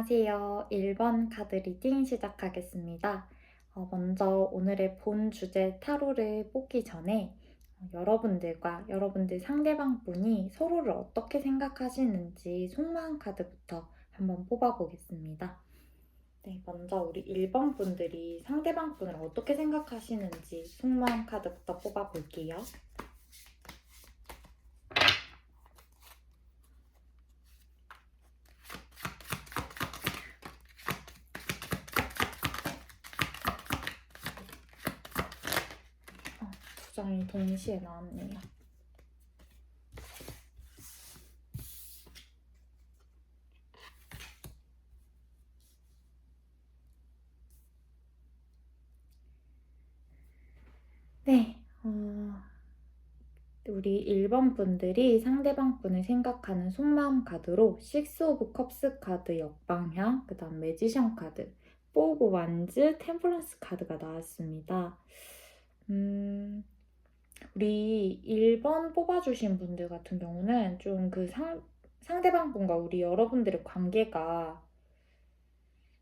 안녕하세요. 1번 카드 리딩 시작하겠습니다. 먼저 오늘의 본 주제 타로를 뽑기 전에 여러분들과 여러분들 상대방 분이 서로를 어떻게 생각하시는지 속마음 카드부터 한번 뽑아보겠습니다. 네, 먼저 우리 1번 분들이 상대방 분을 어떻게 생각하시는지 속마음 카드부터 뽑아볼게요. 두 장이 동시에 나왔네요. 네, 우리 1번 분들이 상대방 분을 생각하는 속마음 카드로 6 오브 컵스 카드 역방향, 그 다음 매지션 카드, 4 오브 완즈, 템퍼런스 카드가 나왔습니다. 우리 1번 뽑아주신 분들 같은 경우는 좀 그 상대방 분과 우리 여러분들의 관계가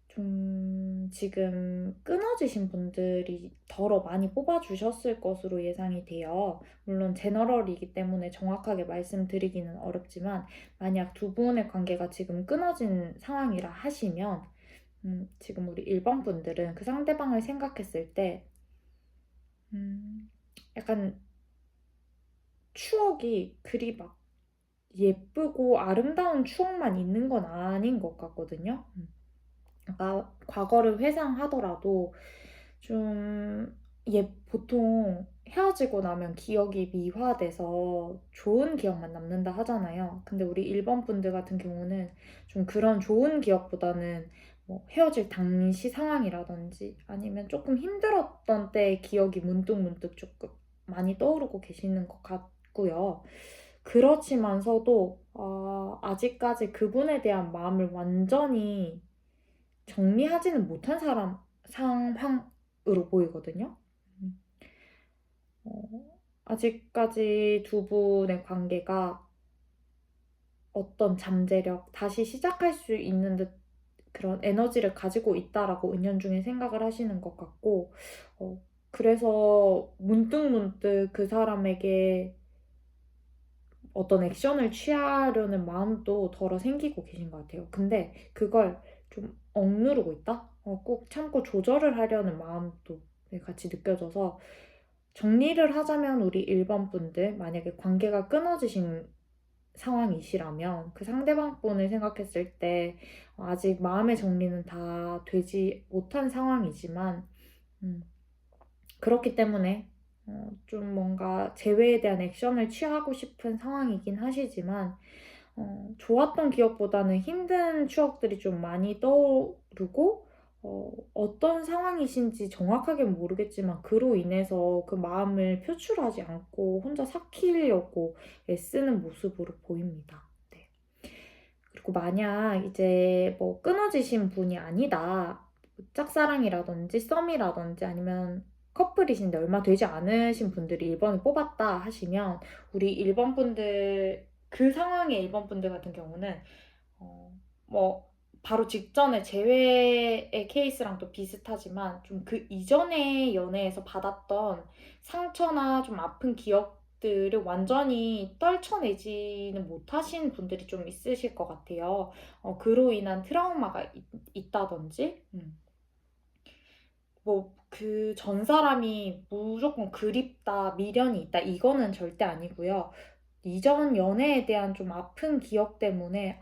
좀 지금 끊어지신 분들이 더러 많이 뽑아주셨을 것으로 예상이 돼요. 물론 제너럴이기 때문에 정확하게 말씀드리기는 어렵지만 만약 두 분의 관계가 지금 끊어진 상황이라 하시면 지금 우리 1번 분들은 그 상대방을 생각했을 때 약간 추억이 그리 막 예쁘고 아름다운 추억만 있는 건 아닌 것 같거든요. 과거를 회상하더라도 좀 보통 헤어지고 나면 기억이 미화돼서 좋은 기억만 남는다 하잖아요. 근데 우리 1번 분들 같은 경우는 좀 그런 좋은 기억보다는 뭐 헤어질 당시 상황이라든지 아니면 조금 힘들었던 때의 기억이 문득문득 조금 많이 떠오르고 계시는 것 같고요. 그렇지만서도 아직까지 그분에 대한 마음을 완전히 정리하지는 못한 상황으로 보이거든요. 아직까지 두 분의 관계가 어떤 잠재력, 다시 시작할 수 있는 듯 그런 에너지를 가지고 있다라고 은연중에 생각을 하시는 것 같고, 그래서 문득문득 그 사람에게 어떤 액션을 취하려는 마음도 덜어 생기고 계신 것 같아요. 근데 그걸 좀 억누르고 있다? 꼭 참고 조절을 하려는 마음도 같이 느껴져서 정리를 하자면 우리 1번 분들 만약에 관계가 끊어지신 상황이시라면 그 상대방 분을 생각했을 때 아직 마음의 정리는 다 되지 못한 상황이지만 그렇기 때문에 좀 뭔가 재회에 대한 액션을 취하고 싶은 상황이긴 하시지만 좋았던 기억보다는 힘든 추억들이 좀 많이 떠오르고 어떤 상황이신지 정확하게 모르겠지만 그로 인해서 그 마음을 표출하지 않고 혼자 삭히려고 애쓰는 모습으로 보입니다. 네. 그리고 만약 이제 뭐 끊어지신 분이 아니다. 짝사랑이라든지 썸이라든지 아니면 커플이신데 얼마 되지 않으신 분들이 1번을 뽑았다 하시면 우리 1번 분들 그 상황의 1번 분들 같은 경우는 뭐 바로 직전에 재회의 케이스랑 또 비슷하지만 좀 그 이전의 연애에서 받았던 상처나 좀 아픈 기억들을 완전히 떨쳐내지는 못하신 분들이 좀 있으실 것 같아요. 그로 인한 트라우마가 있다든지 뭐 그 전 사람이 무조건 그립다, 미련이 있다 이거는 절대 아니고요. 이전 연애에 대한 좀 아픈 기억 때문에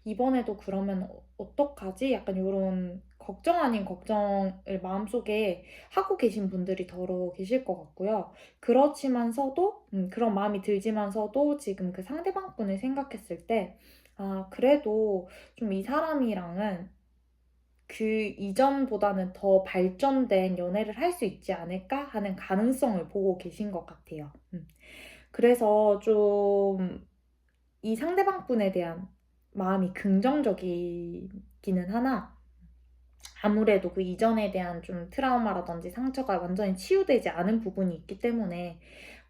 이번에도 그러면 어떡하지? 약간 이런 걱정 아닌 걱정을 마음속에 하고 계신 분들이 더러 계실 것 같고요. 그렇지만서도 그런 마음이 들지만서도 지금 그 상대방 분을 생각했을 때 그래도 좀 이 사람이랑은 그 이전보다는 더 발전된 연애를 할 수 있지 않을까 하는 가능성을 보고 계신 것 같아요. 그래서 좀 이 상대방 분에 대한 마음이 긍정적이기는 하나 아무래도 그 이전에 대한 좀 트라우마라든지 상처가 완전히 치유되지 않은 부분이 있기 때문에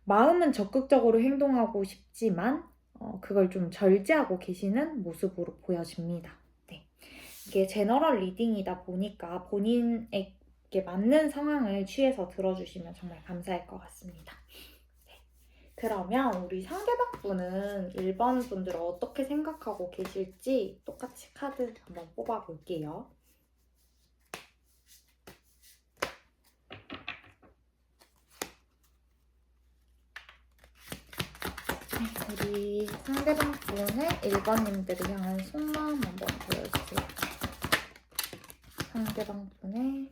마음은 적극적으로 행동하고 싶지만 그걸 좀 절제하고 계시는 모습으로 보여집니다. 네. 이게 제너럴 리딩이다 보니까 본인에게 맞는 상황을 취해서 들어주시면 정말 감사할 것 같습니다. 네. 그러면 우리 상대방분은 1번 분들 어떻게 생각하고 계실지 똑같이 카드 한번 뽑아볼게요. 우리 상대방 분의 1번님들을 향한 속마음 한번 보여주세요. 상대방 분의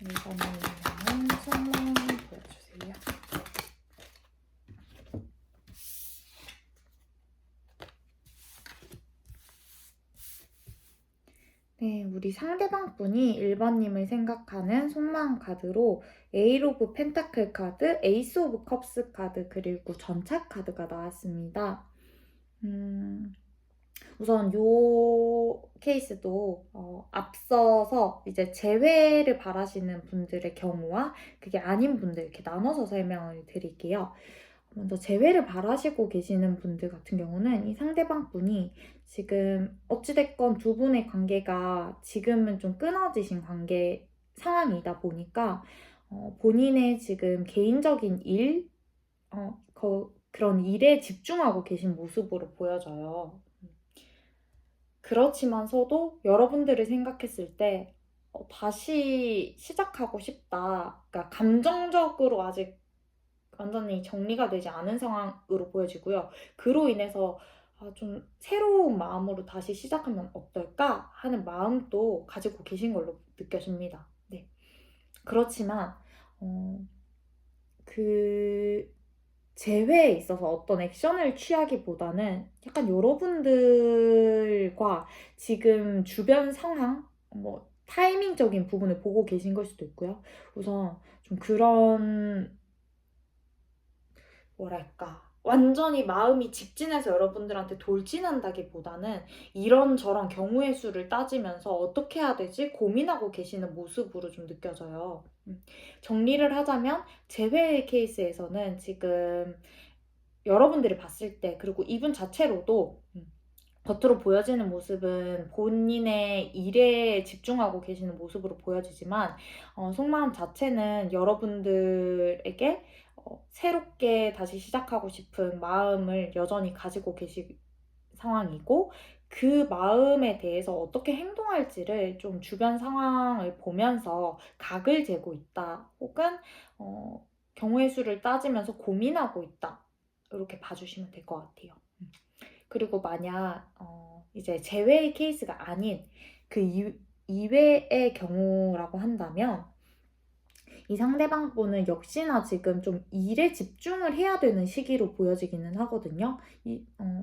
1번님을 향한 속마음 보여주세요. 네, 우리 상대방 분이 1번님을 생각하는 속마음 카드로 에이 오브 펜타클 카드, 에이스 오브 컵스 카드, 그리고 전차 카드가 나왔습니다. 우선 요 케이스도 앞서서 이제 재회를 바라시는 분들의 경우와 그게 아닌 분들 이렇게 나눠서 설명을 드릴게요. 먼저 재회를 바라시고 계시는 분들 같은 경우는 이 상대방 분이 지금 어찌됐건 두 분의 관계가 지금은 좀 끊어지신 관계 상황이다 보니까 본인의 지금 개인적인 일, 그런 일에 집중하고 계신 모습으로 보여져요. 그렇지만서도 여러분들을 생각했을 때 다시 시작하고 싶다. 그러니까 감정적으로 아직 완전히 정리가 되지 않은 상황으로 보여지고요. 그로 인해서 좀 새로운 마음으로 다시 시작하면 어떨까 하는 마음도 가지고 계신 걸로 느껴집니다. 네. 그렇지만 그 재회에 있어서 어떤 액션을 취하기보다는 약간 여러분들과 지금 주변 상황, 뭐 타이밍적인 부분을 보고 계신 걸 수도 있고요. 우선 좀 그런 뭐랄까 완전히 마음이 직진해서 여러분들한테 돌진한다기보다는 이런저런 경우의 수를 따지면서 어떻게 해야 되지 고민하고 계시는 모습으로 좀 느껴져요. 정리를 하자면 재회 케이스에서는 지금 여러분들이 봤을 때 그리고 이분 자체로도 겉으로 보여지는 모습은 본인의 일에 집중하고 계시는 모습으로 보여지지만 속마음 자체는 여러분들에게 새롭게 다시 시작하고 싶은 마음을 여전히 가지고 계신 상황이고 그 마음에 대해서 어떻게 행동할지를 좀 주변 상황을 보면서 각을 재고 있다 혹은 경우의 수를 따지면서 고민하고 있다 이렇게 봐주시면 될 것 같아요. 그리고 만약 이제 재회의 케이스가 아닌 그 이외의 경우라고 한다면 이 상대방 분은 역시나 지금 좀 일에 집중을 해야 되는 시기로 보여지기는 하거든요.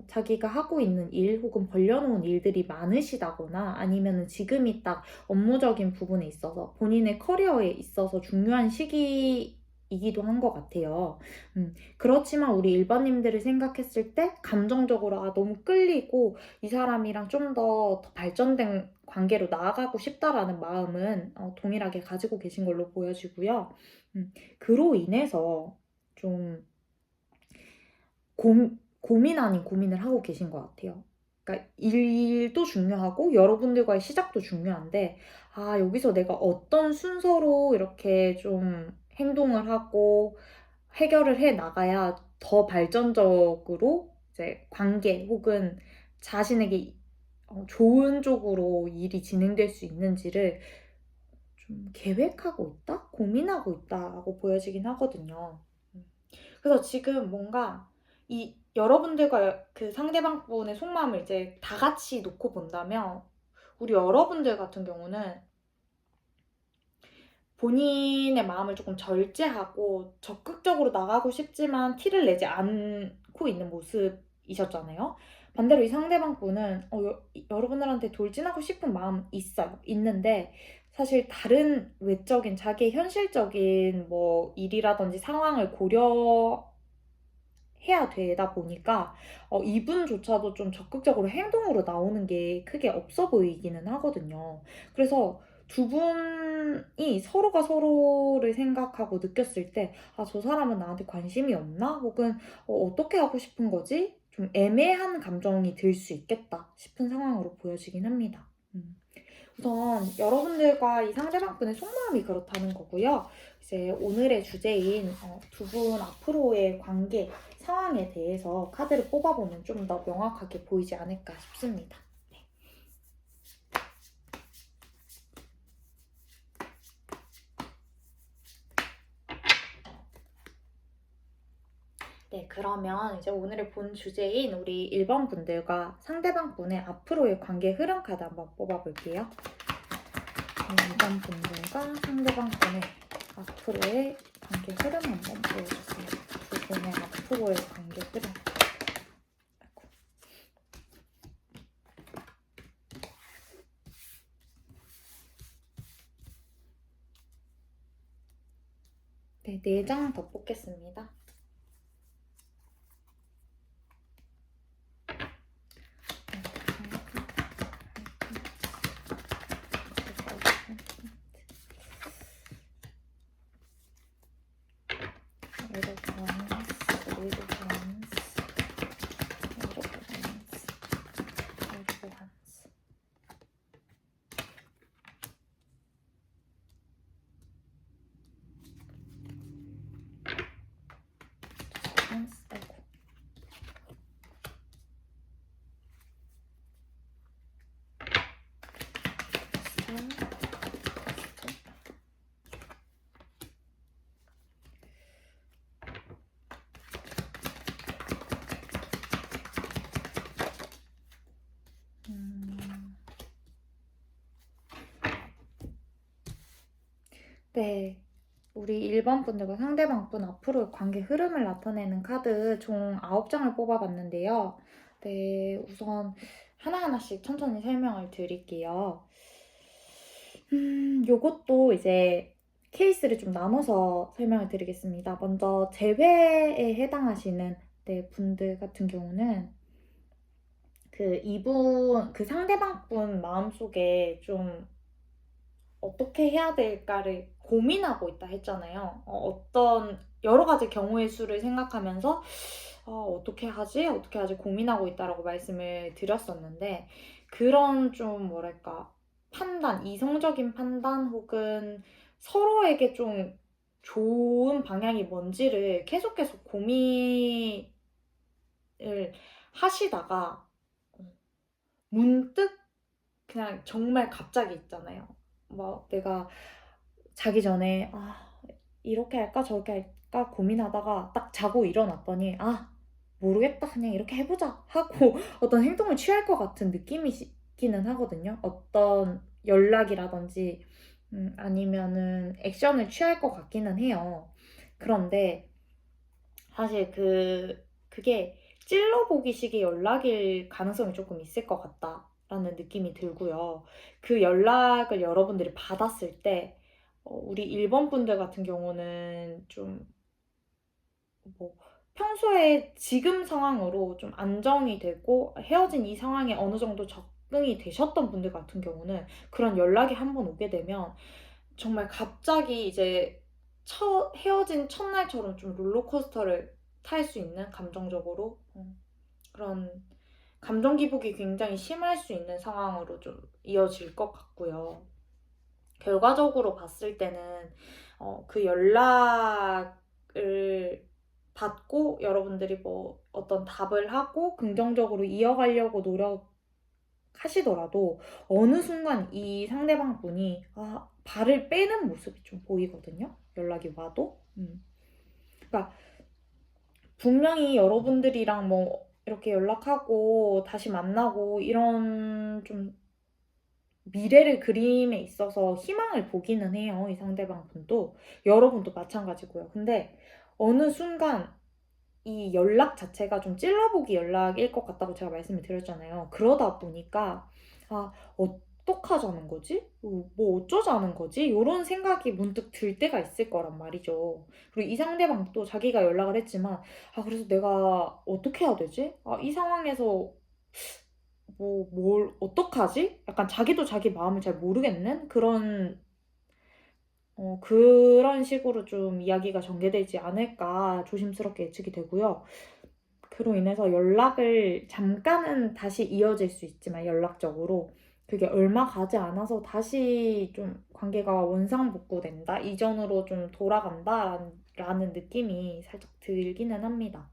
자기가 하고 있는 일 혹은 벌려놓은 일들이 많으시다거나 아니면 지금이 딱 업무적인 부분에 있어서 본인의 커리어에 있어서 중요한 시기이기도 한 것 같아요. 그렇지만 우리 일반님들을 생각했을 때 감정적으로 너무 끌리고 이 사람이랑 좀 더 발전된 관계로 나아가고 싶다라는 마음은 동일하게 가지고 계신 걸로 보여지고요. 그로 인해서 좀 고민 아닌 고민을 하고 계신 것 같아요. 그러니까 일도 중요하고 여러분들과의 시작도 중요한데 여기서 내가 어떤 순서로 이렇게 좀 행동을 하고 해결을 해 나가야 더 발전적으로 이제 관계 혹은 자신에게 좋은 쪽으로 일이 진행될 수 있는지를 좀 계획하고 있다? 고민하고 있다라고 보여지긴 하거든요. 그래서 지금 뭔가 이 여러분들과 그 상대방 분의 속마음을 이제 다 같이 놓고 본다면 우리 여러분들 같은 경우는 본인의 마음을 조금 절제하고 적극적으로 나가고 싶지만 티를 내지 않고 있는 모습이셨잖아요. 반대로 이 상대방 분은 여러분들한테 돌진하고 싶은 마음 있어요. 있는데 사실 다른 외적인 자기의 현실적인 뭐 일이라든지 상황을 고려해야 되다 보니까 이분조차도 좀 적극적으로 행동으로 나오는 게 크게 없어 보이기는 하거든요. 그래서 두 분이 서로가 서로를 생각하고 느꼈을 때, 저 사람은 나한테 관심이 없나? 혹은, 어떻게 하고 싶은 거지? 좀 애매한 감정이 들 수 있겠다 싶은 상황으로 보여지긴 합니다. 우선 여러분들과 이 상대방분의 속마음이 그렇다는 거고요. 이제 오늘의 주제인 두 분 앞으로의 관계 상황에 대해서 카드를 뽑아보면 좀 더 명확하게 보이지 않을까 싶습니다. 네, 그러면 이제 오늘의 본 주제인 우리 1번 분들과 상대방 분의 앞으로의 관계 흐름 카드 한번 뽑아볼게요. 2번 분들과 상대방 분의 앞으로의 관계 흐름 한번 보여주세요. 두 분의 앞으로의 관계 흐름. 아이고. 네, 4장 더 뽑겠습니다. 네, 우리 1번 분들과 상대방 분 앞으로의 관계 흐름을 나타내는 카드 총 9장을 뽑아봤는데요. 네, 우선 하나하나씩 천천히 설명을 드릴게요. 요것도 이제 케이스를 좀 나눠서 설명을 드리겠습니다. 먼저 재회에 해당하시는 네, 분들 같은 경우는 그 상대방 분 마음속에 좀 어떻게 해야 될까를 고민하고 있다 했잖아요. 어떤 여러 가지 경우의 수를 생각하면서 어떻게 하지? 어떻게 하지? 고민하고 있다라고 말씀을 드렸었는데 그런 좀 뭐랄까 판단, 이성적인 판단 혹은 서로에게 좀 좋은 방향이 뭔지를 계속 고민을 하시다가 문득 그냥 정말 갑자기 있잖아요. 뭐 내가 자기 전에 이렇게 할까 저렇게 할까 고민하다가 딱 자고 일어났더니 모르겠다 그냥 이렇게 해보자 하고 어떤 행동을 취할 것 같은 느낌이기는 하거든요. 어떤 연락이라든지 아니면은 액션을 취할 것 같기는 해요. 그런데 사실 그게 찔러보기식의 연락일 가능성이 조금 있을 것 같다라는 느낌이 들고요. 그 연락을 여러분들이 받았을 때 우리 1번 분들 같은 경우는 좀 뭐 평소에 지금 상황으로 좀 안정이 되고 헤어진 이 상황에 어느 정도 적응이 되셨던 분들 같은 경우는 그런 연락이 한번 오게 되면 정말 갑자기 이제 헤어진 첫날처럼 좀 롤러코스터를 탈 수 있는 감정적으로 그런 감정 기복이 굉장히 심할 수 있는 상황으로 좀 이어질 것 같고요. 결과적으로 봤을 때는 그 연락을 받고 여러분들이 뭐 어떤 답을 하고 긍정적으로 이어가려고 노력하시더라도 어느 순간 이 상대방 분이 발을 빼는 모습이 좀 보이거든요. 연락이 와도. 그러니까 분명히 여러분들이랑 뭐 이렇게 연락하고 다시 만나고 이런 좀 미래를 그림에 있어서 희망을 보기는 해요. 이 상대방 분도. 여러분도 마찬가지고요. 근데 어느 순간 이 연락 자체가 좀 찔러보기 연락일 것 같다고 제가 말씀을 드렸잖아요. 그러다 보니까 어떡하자는 거지? 뭐 어쩌자는 거지? 이런 생각이 문득 들 때가 있을 거란 말이죠. 그리고 이 상대방도 자기가 연락을 했지만 그래서 내가 어떻게 해야 되지? 이 상황에서 뭘 어떡하지? 약간 자기도 자기 마음을 잘 모르겠는 그런 식으로 좀 이야기가 전개되지 않을까 조심스럽게 예측이 되고요. 그로 인해서 연락을 잠깐은 다시 이어질 수 있지만 연락적으로 그게 얼마 가지 않아서 다시 좀 관계가 원상복구된다, 이전으로 좀 돌아간다라는 느낌이 살짝 들기는 합니다.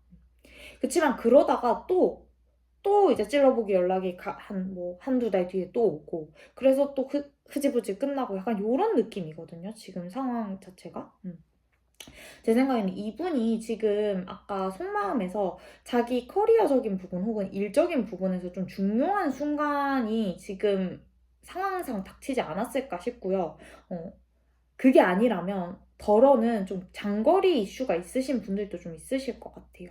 그치만 그러다가 또 이제 찔러보기 연락이 한두 달 뒤에 또 오고, 그래서 또 흐지부지 끝나고 약간 요런 느낌이거든요, 지금 상황 자체가. 제 생각에는 이분이 지금 아까 속마음에서 자기 커리어적인 부분 혹은 일적인 부분에서 좀 중요한 순간이 지금 상황상 닥치지 않았을까 싶고요. 그게 아니라면 덜어는 좀 장거리 이슈가 있으신 분들도 좀 있으실 것 같아요.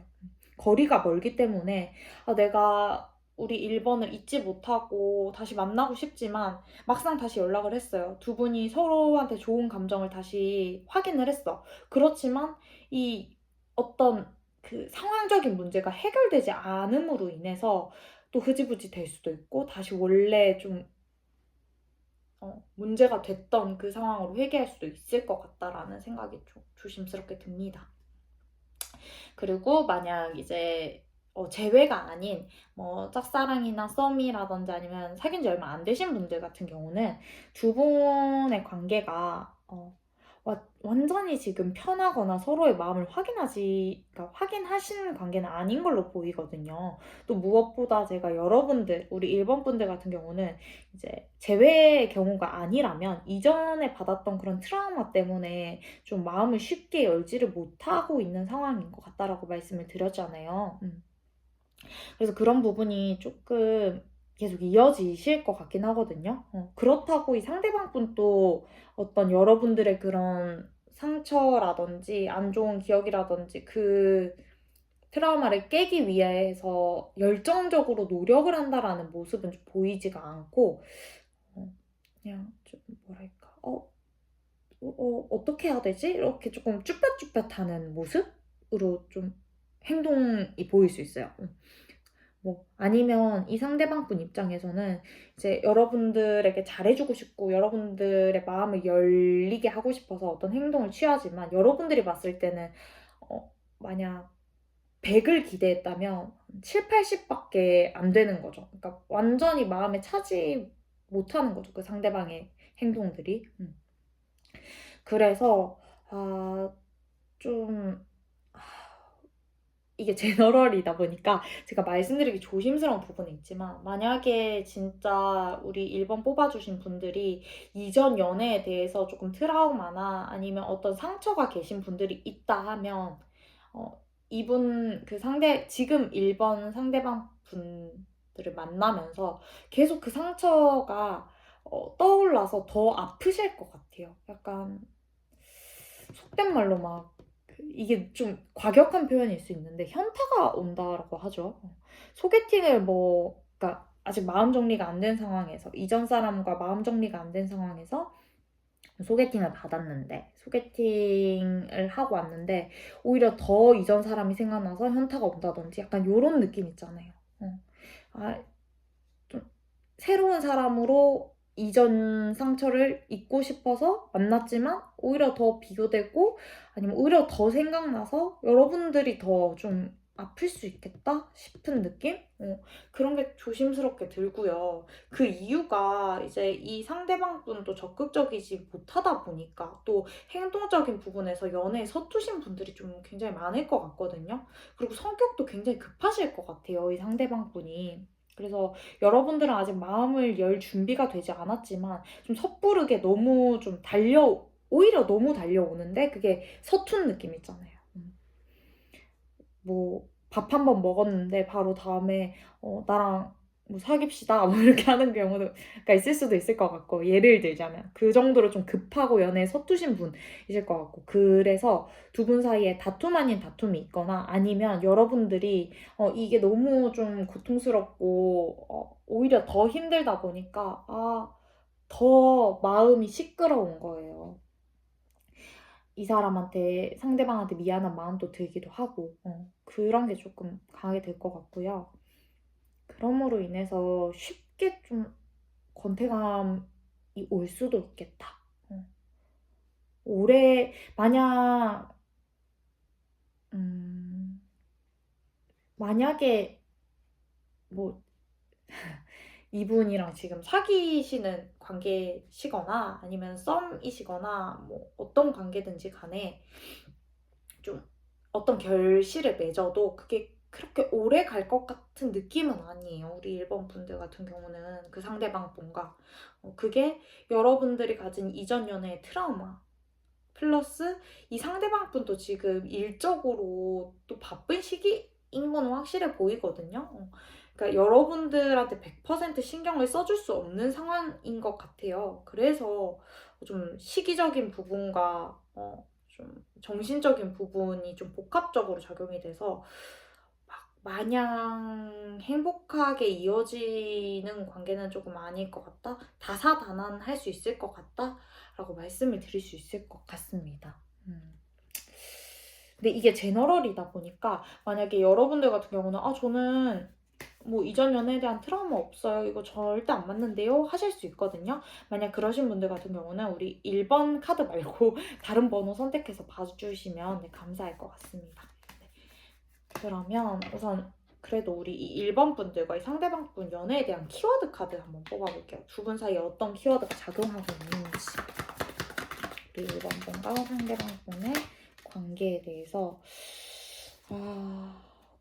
거리가 멀기 때문에 내가 우리 1번을 잊지 못하고 다시 만나고 싶지만 막상 다시 연락을 했어요. 두 분이 서로한테 좋은 감정을 다시 확인을 했어. 그렇지만 이 어떤 그 상황적인 문제가 해결되지 않음으로 인해서 또 흐지부지 될 수도 있고 다시 원래 좀 문제가 됐던 그 상황으로 회귀할 수도 있을 것 같다라는 생각이 좀 조심스럽게 듭니다. 그리고 만약 이제 재회가 아닌 뭐 짝사랑이나 썸이라든지 아니면 사귄 지 얼마 안 되신 분들 같은 경우는 두 분의 관계가 완전히 지금 편하거나 서로의 마음을 그러니까 확인하시는 관계는 아닌 걸로 보이거든요. 또 무엇보다 제가 우리 1번 분들 같은 경우는 이제 재회의 경우가 아니라면 이전에 받았던 그런 트라우마 때문에 좀 마음을 쉽게 열지를 못하고 있는 상황인 것 같다라고 말씀을 드렸잖아요. 그래서 그런 부분이 조금 계속 이어지실 것 같긴 하거든요. 그렇다고 이 상대방 분도 어떤 여러분들의 그런 상처라든지 안 좋은 기억이라든지 그 트라우마를 깨기 위해서 열정적으로 노력을 한다라는 모습은 좀 보이지가 않고, 그냥 좀 뭐랄까, 어떻게 해야 되지? 이렇게 조금 쭈뼛쭈뼛하는 모습으로 좀 행동이 보일 수 있어요. 뭐 아니면 이 상대방분 입장에서는 이제 여러분들에게 잘해주고 싶고 여러분들의 마음을 열리게 하고 싶어서 어떤 행동을 취하지만 여러분들이 봤을 때는 만약 100을 기대했다면 7, 80밖에 안 되는 거죠. 그러니까 완전히 마음에 차지 못하는 거죠, 그 상대방의 행동들이. 그래서 좀 이게 제너럴이다 보니까 제가 말씀드리기 조심스러운 부분이 있지만, 만약에 진짜 우리 1번 뽑아주신 분들이 이전 연애에 대해서 조금 트라우마나 아니면 어떤 상처가 계신 분들이 있다 하면 이분 지금 1번 상대방 분들을 만나면서 계속 그 상처가 떠올라서 더 아프실 것 같아요. 약간 속된 말로 이게 좀 과격한 표현일 수 있는데 현타가 온다라고 하죠. 소개팅을 그러니까 아직 마음 정리가 안 된 상황에서, 이전 사람과 마음 정리가 안 된 상황에서 소개팅을 받았는데, 소개팅을 하고 왔는데 오히려 더 이전 사람이 생각나서 현타가 온다든지 약간 요런 느낌 있잖아요. 아, 좀 새로운 사람으로 이전 상처를 잊고 싶어서 만났지만 오히려 더 비교되고 아니면 오히려 더 생각나서 여러분들이 더 좀 아플 수 있겠다 싶은 느낌? 그런 게 조심스럽게 들고요. 그 이유가 이제 이 상대방 분도 적극적이지 못하다 보니까 또 행동적인 부분에서 연애에 서투신 분들이 좀 굉장히 많을 것 같거든요. 그리고 성격도 굉장히 급하실 것 같아요, 이 상대방 분이. 그래서 여러분들은 아직 마음을 열 준비가 되지 않았지만 좀 섣부르게 오히려 너무 달려오는데 그게 서툰 느낌 있잖아요. 뭐 밥 한 번 먹었는데 바로 다음에 나랑 뭐 사귀시다 뭐 이렇게 하는 경우가 있을 수도 있을 것 같고, 예를 들자면 그 정도로 좀 급하고 연애에 서투신 분이실 것 같고, 그래서 두 분 사이에 다툼 아닌 다툼이 있거나 아니면 여러분들이 이게 너무 좀 고통스럽고 오히려 더 힘들다 보니까 더 마음이 시끄러운 거예요. 상대방한테 미안한 마음도 들기도 하고, 그런 게 조금 강하게 될 것 같고요. 그럼으로 인해서 쉽게 좀 권태감이 올 수도 있겠다. 만약, 음, 만약에 뭐 이분이랑 지금 사귀시는 관계시거나 아니면 썸이시거나 뭐 어떤 관계든지 간에 좀 어떤 결실을 맺어도 그게 그렇게 오래 갈 것 같은 느낌은 아니에요. 우리 1번 분들 같은 경우는 그 상대방 분과 그게 여러분들이 가진 이전 연애의 트라우마 플러스 이 상대방 분도 지금 일적으로 또 바쁜 시기인 건 확실해 보이거든요. 그러니까 여러분들한테 100% 신경을 써줄 수 없는 상황인 것 같아요. 그래서 좀 시기적인 부분과 좀 정신적인 부분이 좀 복합적으로 작용이 돼서 막 마냥 행복하게 이어지는 관계는 조금 아닐 것 같다? 다사다난할 수 있을 것 같다? 라고 말씀을 드릴 수 있을 것 같습니다. 근데 이게 제너럴이다 보니까 만약에 여러분들 같은 경우는 저는 뭐 이전 연애에 대한 트라우마 없어요. 이거 절대 안 맞는데요. 하실 수 있거든요. 만약 그러신 분들 같은 경우는 우리 1번 카드 말고 다른 번호 선택해서 봐주시면 감사할 것 같습니다. 네. 그러면 우선 그래도 우리 이 1번 분들과 이 상대방 분 연애에 대한 키워드 카드 한번 뽑아볼게요. 두 분 사이에 어떤 키워드가 작용하고 있는지. 우리 1번 분과 상대방 분의 관계에 대해서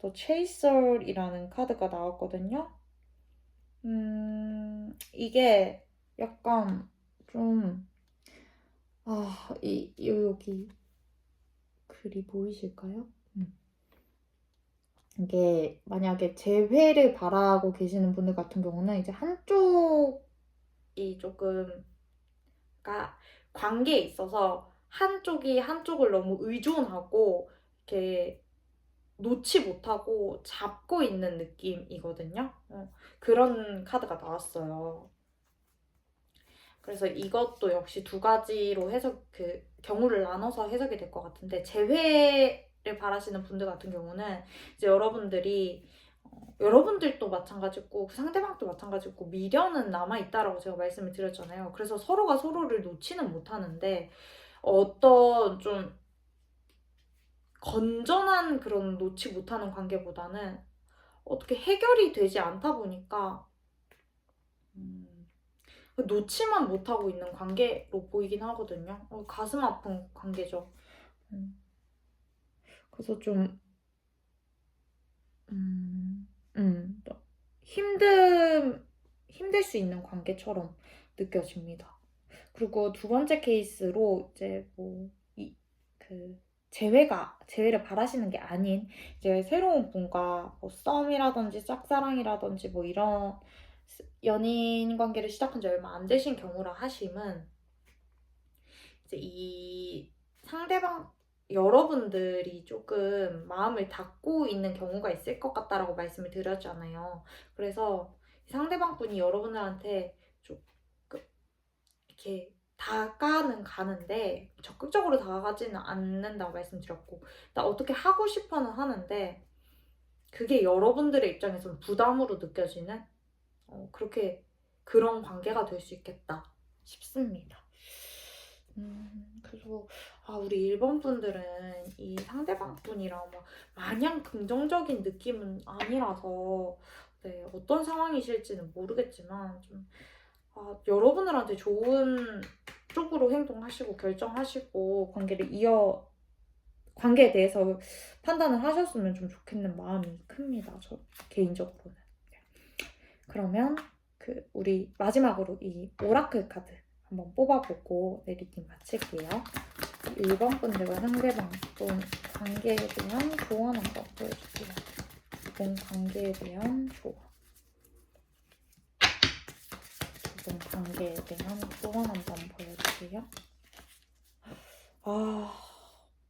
The Chaser이라는 카드가 나왔거든요. 이게 약간 좀 여기 글이 보이실까요? 이게 만약에 재회를 바라고 계시는 분들 같은 경우는 이제 한쪽이 조금 그러니까 관계에 있어서 한쪽이 한쪽을 너무 의존하고 이렇게 놓지 못하고 잡고 있는 느낌이거든요. 그런 카드가 나왔어요. 그래서 이것도 역시 두 가지로 경우를 나눠서 해석이 될 것 같은데, 재회를 바라시는 분들 같은 경우는 이제 여러분들도 마찬가지고 그 상대방도 마찬가지고 미련은 남아있다라고 제가 말씀을 드렸잖아요. 그래서 서로가 서로를 놓지는 못하는데 어떤 좀 건전한 그런 놓지 못하는 관계보다는 어떻게 해결이 되지 않다 보니까 놓지만 못하고 있는 관계로 보이긴 하거든요. 가슴 아픈 관계죠. 그래서 좀 힘들 수 있는 관계처럼 느껴집니다. 그리고 두 번째 케이스로 이제 재회를 바라시는 게 아닌 이제 새로운 분과 뭐 썸이라든지 짝사랑이라든지 뭐 이런 연인 관계를 시작한 지 얼마 안 되신 경우라 하심은 이제 이 상대방 여러분들이 조금 마음을 닫고 있는 경우가 있을 것 같다라고 말씀을 드렸잖아요. 그래서 상대방 분이 여러분들한테 좀 이렇게 다가는 가는데 적극적으로 다가가지는 않는다고 말씀드렸고 나 어떻게 하고 싶어는 하는데 그게 여러분들의 입장에서는 부담으로 느껴지는 그런 관계가 될 수 있겠다 싶습니다. 그래서 우리 1번 분들은 이 상대방 분이랑 마냥 긍정적인 느낌은 아니라서 네, 어떤 상황이실지는 모르겠지만 좀 여러분들한테 좋은 쪽으로 행동하시고 결정하시고 관계에 대해서 판단을 하셨으면 좀 좋겠는 마음이 큽니다. 저 개인적으로는. 그러면 우리 마지막으로 이 오라클 카드 한번 뽑아보고 내리기 마칠게요. 1번 분들과 상대방 분 관계에 대한 조언 한번 보여줄게요. 이번 관계에 대한 조언. 이번 관계에 대한 조언 한번 보여줄게요.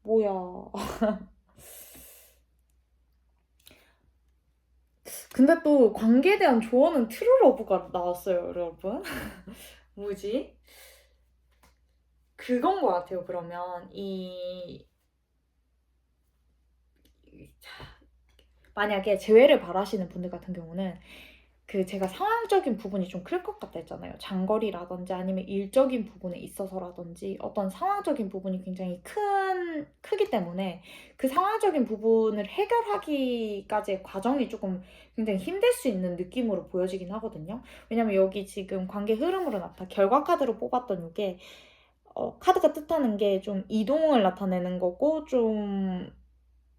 뭐야. 근데 또 관계에 대한 조언은 트루러브가 나왔어요, 여러분. 뭐지? 그건 것 같아요. 그러면 만약에 재회를 바라시는 분들 같은 경우는 그 제가 상황적인 부분이 좀 클 것 같다 했잖아요. 장거리라든지 아니면 일적인 부분에 있어서라든지 어떤 상황적인 부분이 굉장히 크기 때문에 그 상황적인 부분을 해결하기까지의 과정이 조금 굉장히 힘들 수 있는 느낌으로 보여지긴 하거든요. 왜냐면 여기 지금 관계 흐름으로 결과 카드로 뽑았던 이게 카드가 뜻하는 게 좀 이동을 나타내는 거고 좀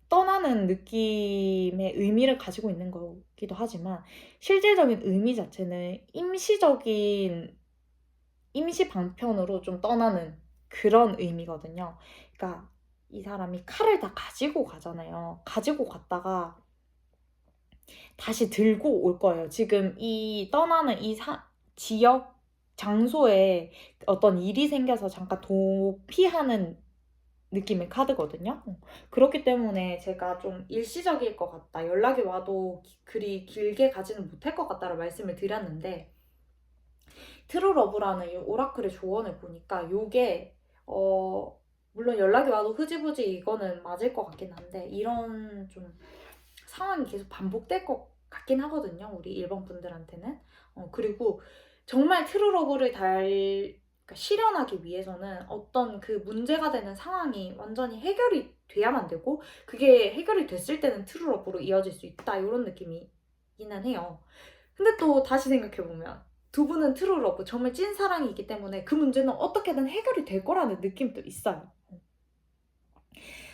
떠나는 느낌의 의미를 가지고 있는 거기도 하지만 실질적인 의미 자체는 임시 방편으로 좀 떠나는 그런 의미거든요. 그러니까 이 사람이 칼을 다 가지고 가잖아요. 가지고 갔다가 다시 들고 올 거예요. 지금 이 떠나는 지역, 장소에 어떤 일이 생겨서 잠깐 도피하는 느낌의 카드거든요. 그렇기 때문에 제가 좀 일시적일 것 같다. 연락이 와도 그리 길게 가지는 못할 것 같다라고 말씀을 드렸는데 트루 러브라는 이 오라클의 조언을 보니까 요게 물론 연락이 와도 흐지부지 이거는 맞을 것 같긴 한데 이런 좀 상황이 계속 반복될 것 같긴 하거든요. 우리 1번 분들한테는. 그리고 정말 트루 러브를 그러니까 실현하기 위해서는 어떤 그 문제가 되는 상황이 완전히 해결이 돼야만 되고 그게 해결이 됐을 때는 트루 러브로 이어질 수 있다 이런 느낌이기는 해요. 근데 또 다시 생각해보면 두 분은 트루 러브 정말 찐 사랑이기 때문에 그 문제는 어떻게든 해결이 될 거라는 느낌도 있어요.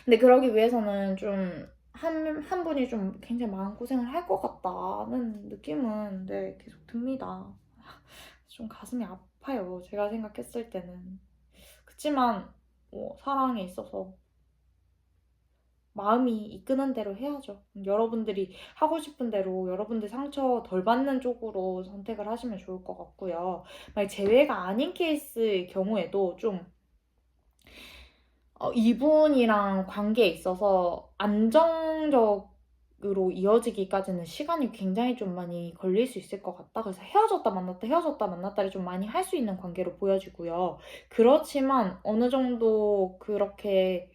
근데 그러기 위해서는 좀 한 분이 좀 굉장히 마음고생을 할 것 같다는 느낌은 네, 계속 듭니다. 좀 가슴이 아파요. 제가 생각했을 때는. 그치만 사랑에 있어서 마음이 이끄는 대로 해야죠. 여러분들이 하고 싶은 대로 여러분들 상처 덜 받는 쪽으로 선택을 하시면 좋을 것 같고요. 만약 재회가 아닌 케이스의 경우에도 좀 이분이랑 관계에 있어서 안정적으로 이어지기까지는 시간이 굉장히 좀 많이 걸릴 수 있을 것 같다. 그래서 헤어졌다 만났다 헤어졌다 만났다를 좀 많이 할 수 있는 관계로 보여지고요. 그렇지만 어느 정도 그렇게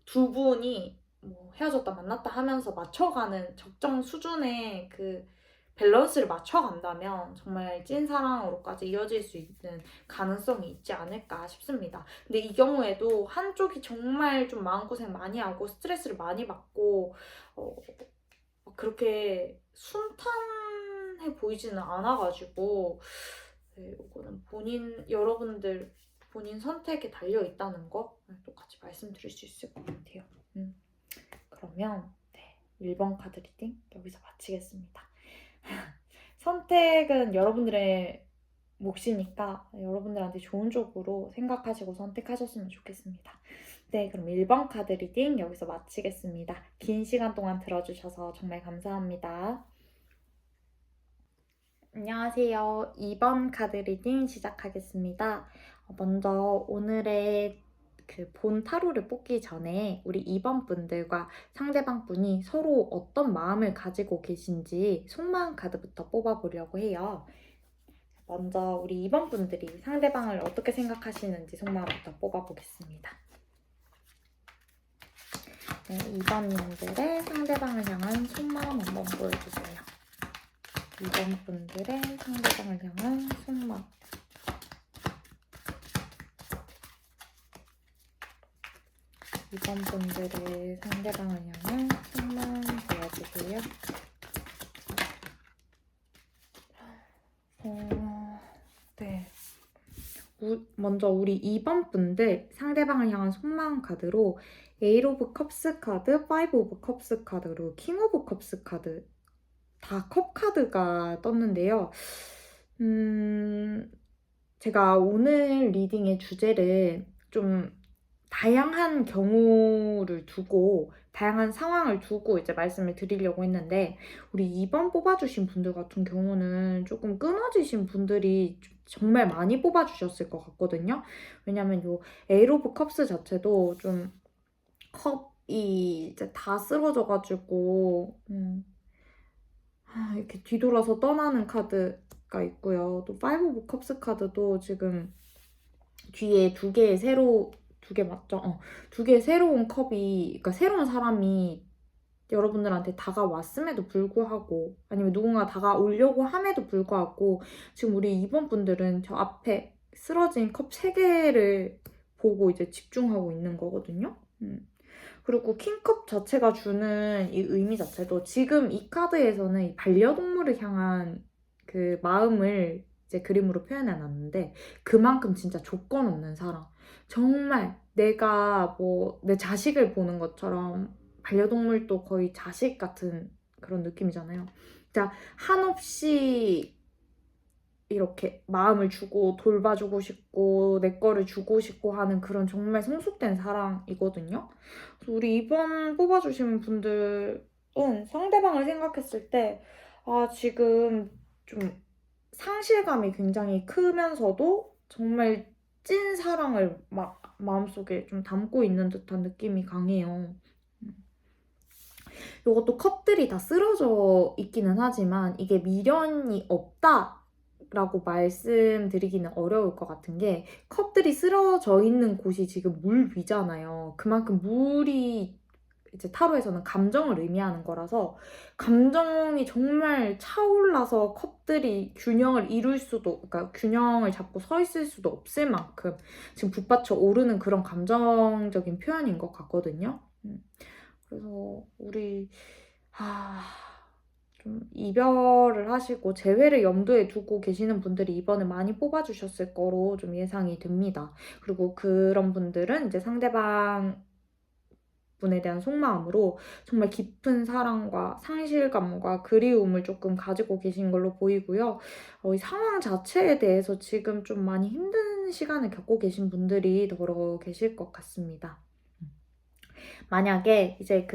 두 분이 뭐 헤어졌다 만났다 하면서 맞춰가는 적정 수준의 그 밸런스를 맞춰간다면 정말 찐사랑으로까지 이어질 수 있는 가능성이 있지 않을까 싶습니다. 근데 이 경우에도 한쪽이 정말 좀 마음고생 많이 하고 스트레스를 많이 받고 그렇게 순탄해 보이지는 않아가지고 네, 이거는 여러분들 본인 선택에 달려 있다는 거 똑같이 말씀드릴 수 있을 것 같아요. 그러면 네, 1번 카드 리딩 여기서 마치겠습니다. 선택은 여러분들의 몫이니까 여러분들한테 좋은 쪽으로 생각하시고 선택하셨으면 좋겠습니다. 네, 그럼 1번 카드 리딩 여기서 마치겠습니다. 긴 시간 동안 들어주셔서 정말 감사합니다. 안녕하세요. 2번 카드 리딩 시작하겠습니다. 먼저 오늘의 그 본 타로를 뽑기 전에 우리 2번 분들과 상대방 분이 서로 어떤 마음을 가지고 계신지 속마음 카드부터 뽑아보려고 해요. 먼저 우리 2번 분들이 상대방을 어떻게 생각하시는지 속마음부터 뽑아보겠습니다. 네, 2번님들의 상대방을 향한 속마음 한번 보여주세요. 2번 분들의 상대방을 향한 속마음. 2번 분들의 상대방을 향한 속마음 보여주세요. 네. 먼저 우리 2번 분들 상대방을 향한 속마음 카드로 에잇 오브 컵스 카드, 파이브 오브 컵스 카드로 킹 오브 컵스 카드 다 컵 카드가 떴는데요. 제가 오늘 리딩의 주제를 좀 다양한 경우를 두고 다양한 상황을 두고 이제 말씀을 드리려고 했는데 우리 2번 뽑아주신 분들 같은 경우는 조금 끊어지신 분들이 정말 많이 뽑아주셨을 것 같거든요. 왜냐면 요 에잇 오브 컵스 자체도 좀 컵이 이제 다 쓰러져가지고 이렇게 뒤돌아서 떠나는 카드가 있고요. 또 파이브 오브 컵스 카드도 지금 뒤에 두 개 맞죠? 두 개의 새로운 컵이, 그러니까 새로운 사람이 여러분들한테 다가왔음에도 불구하고 아니면 누군가 다가오려고 함에도 불구하고 지금 우리 2번 분들은 저 앞에 쓰러진 컵 3개를 보고 이제 집중하고 있는 거거든요. 그리고 킹컵 자체가 주는 이 의미 자체도 지금 이 카드에서는 이 반려동물을 향한 그 마음을 이제 그림으로 표현해 놨는데 그만큼 진짜 조건 없는 사랑. 정말 내가 뭐 내 자식을 보는 것처럼 반려동물도 거의 자식 같은 그런 느낌이잖아요. 진짜 한없이 이렇게 마음을 주고 돌봐주고 싶고 내 거를 주고 싶고 하는 그런 정말 성숙된 사랑이거든요. 그래서 우리 이번 뽑아주신 분들은 상대방을 생각했을 때 지금 좀 상실감이 굉장히 크면서도 정말 찐 사랑을 막 마음속에 좀 담고 있는 듯한 느낌이 강해요. 이것도 컵들이 다 쓰러져 있기는 하지만 이게 미련이 없다라고 말씀드리기는 어려울 것 같은 게 컵들이 쓰러져 있는 곳이 지금 물 위잖아요. 그만큼 물이 이제 타로에서는 감정을 의미하는 거라서 감정이 정말 차올라서 컵들이 균형을 이룰 수도, 그러니까 균형을 잡고 서 있을 수도 없을 만큼 지금 북받쳐 오르는 그런 감정적인 표현인 것 같거든요. 그래서 우리 좀 이별을 하시고 재회를 염두에 두고 계시는 분들이 이번에 많이 뽑아주셨을 거로 좀 예상이 됩니다. 그리고 그런 분들은 이제 상대방 분에 대한 속마음으로 정말 깊은 사랑과 상실감과 그리움을 조금 가지고 계신 걸로 보이고요. 이 상황 자체에 대해서 지금 좀 많이 힘든 시간을 겪고 계신 분들이 더러 계실 것 같습니다. 만약에 이제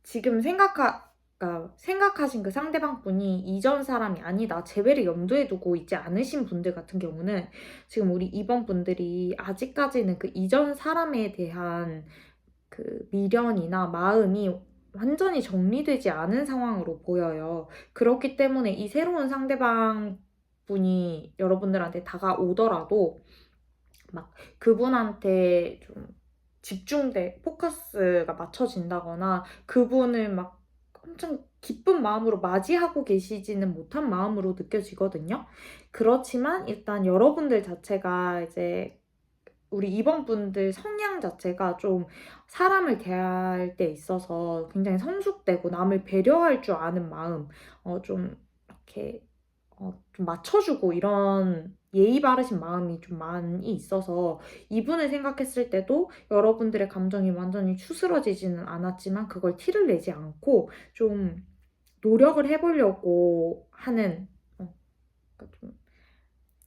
지금 생각하신 그 상대방 분이 이전 사람이 아니다, 재회를 염두에 두고 있지 않으신 분들 같은 경우는 지금 우리 이번 분들이 아직까지는 그 이전 사람에 대한 그 미련이나 마음이 완전히 정리되지 않은 상황으로 보여요. 그렇기 때문에 이 새로운 상대방 분이 여러분들한테 다가오더라도 막 그분한테 좀 포커스가 맞춰진다거나 그분을 막 엄청 기쁜 마음으로 맞이하고 계시지는 못한 마음으로 느껴지거든요. 그렇지만 일단 여러분들 자체가 이제 우리 이번 분들 성향 자체가 좀 사람을 대할 때 있어서 굉장히 성숙되고 남을 배려할 줄 아는 마음, 좀 이렇게 좀 맞춰주고 이런 예의 바르신 마음이 좀 많이 있어서 이분을 생각했을 때도 여러분들의 감정이 완전히 추스러지지는 않았지만 그걸 티를 내지 않고 좀 노력을 해보려고 하는 그러니까 좀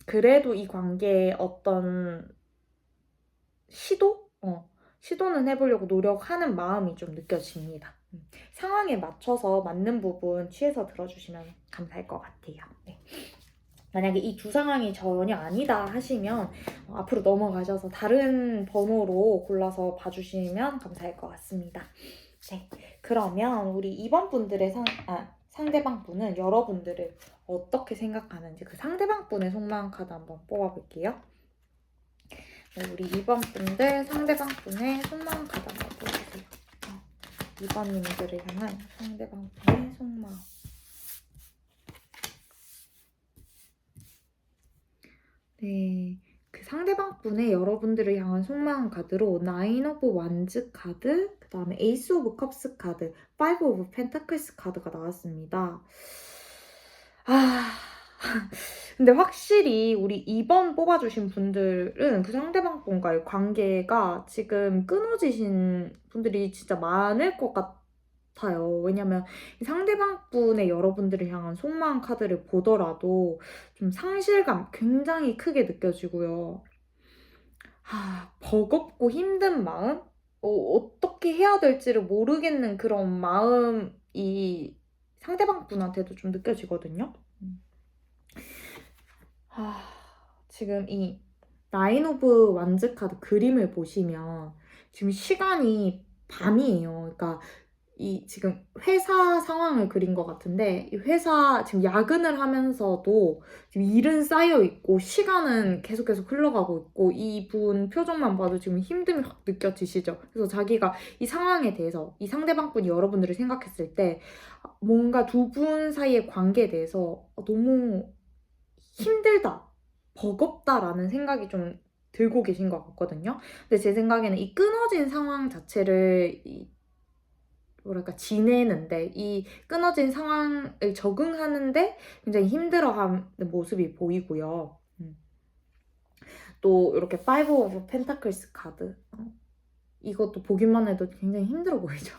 그래도 이 관계에 어떤 시도는 해보려고 노력하는 마음이 좀 느껴집니다. 상황에 맞춰서 맞는 부분 취해서 들어주시면 감사할 것 같아요. 네. 만약에 이 두 상황이 전혀 아니다 하시면 앞으로 넘어가셔서 다른 번호로 골라서 봐주시면 감사할 것 같습니다. 네, 그러면 우리 2번 분들의 상대방 분은 여러분들을 어떻게 생각하는지 그 상대방 분의 속마음 카드 한번 뽑아볼게요. 네, 우리 2번 분들 상대방 분의 속마음 카드 한번 뽑아주세요. 2번님들을 향한 상대방 분의 속마음. 네, 그 상대방 분의 여러분들을 향한 속마음 카드로 나인 오브 완즈 카드, 그 다음에 에이스 오브 컵스 카드, 파이브 오브 펜타클스 카드가 나왔습니다. 근데 확실히 우리 2번 뽑아주신 분들은 그 상대방 분과의 관계가 지금 끊어지신 분들이 진짜 많을 것 같아요. 왜냐면 상대방 분의 여러분들을 향한 속마음 카드를 보더라도 좀 상실감 굉장히 크게 느껴지고요. 버겁고 힘든 마음? 어떻게 해야 될지를 모르겠는 그런 마음이 상대방 분한테도 좀 느껴지거든요. 지금 이 나인 오브 완즈 카드 그림을 보시면 지금 시간이 밤이에요. 그러니까 이 지금 회사 상황을 그린 것 같은데 이 회사 지금 야근을 하면서도 지금 일은 쌓여 있고 시간은 계속 흘러가고 있고 이분 표정만 봐도 지금 힘듦이 확 느껴지시죠? 그래서 자기가 이 상황에 대해서 이 상대방 분이 여러분들을 생각했을 때 뭔가 두 분 사이의 관계에 대해서 너무 힘들다, 버겁다라는 생각이 좀 들고 계신 것 같거든요. 근데 제 생각에는 이 끊어진 상황 자체를 뭐랄까 지내는데 이 끊어진 상황을 적응하는데 굉장히 힘들어하는 모습이 보이고요. 또 이렇게 파이브 오브 펜타클스 카드 이것도 보기만 해도 굉장히 힘들어 보이죠.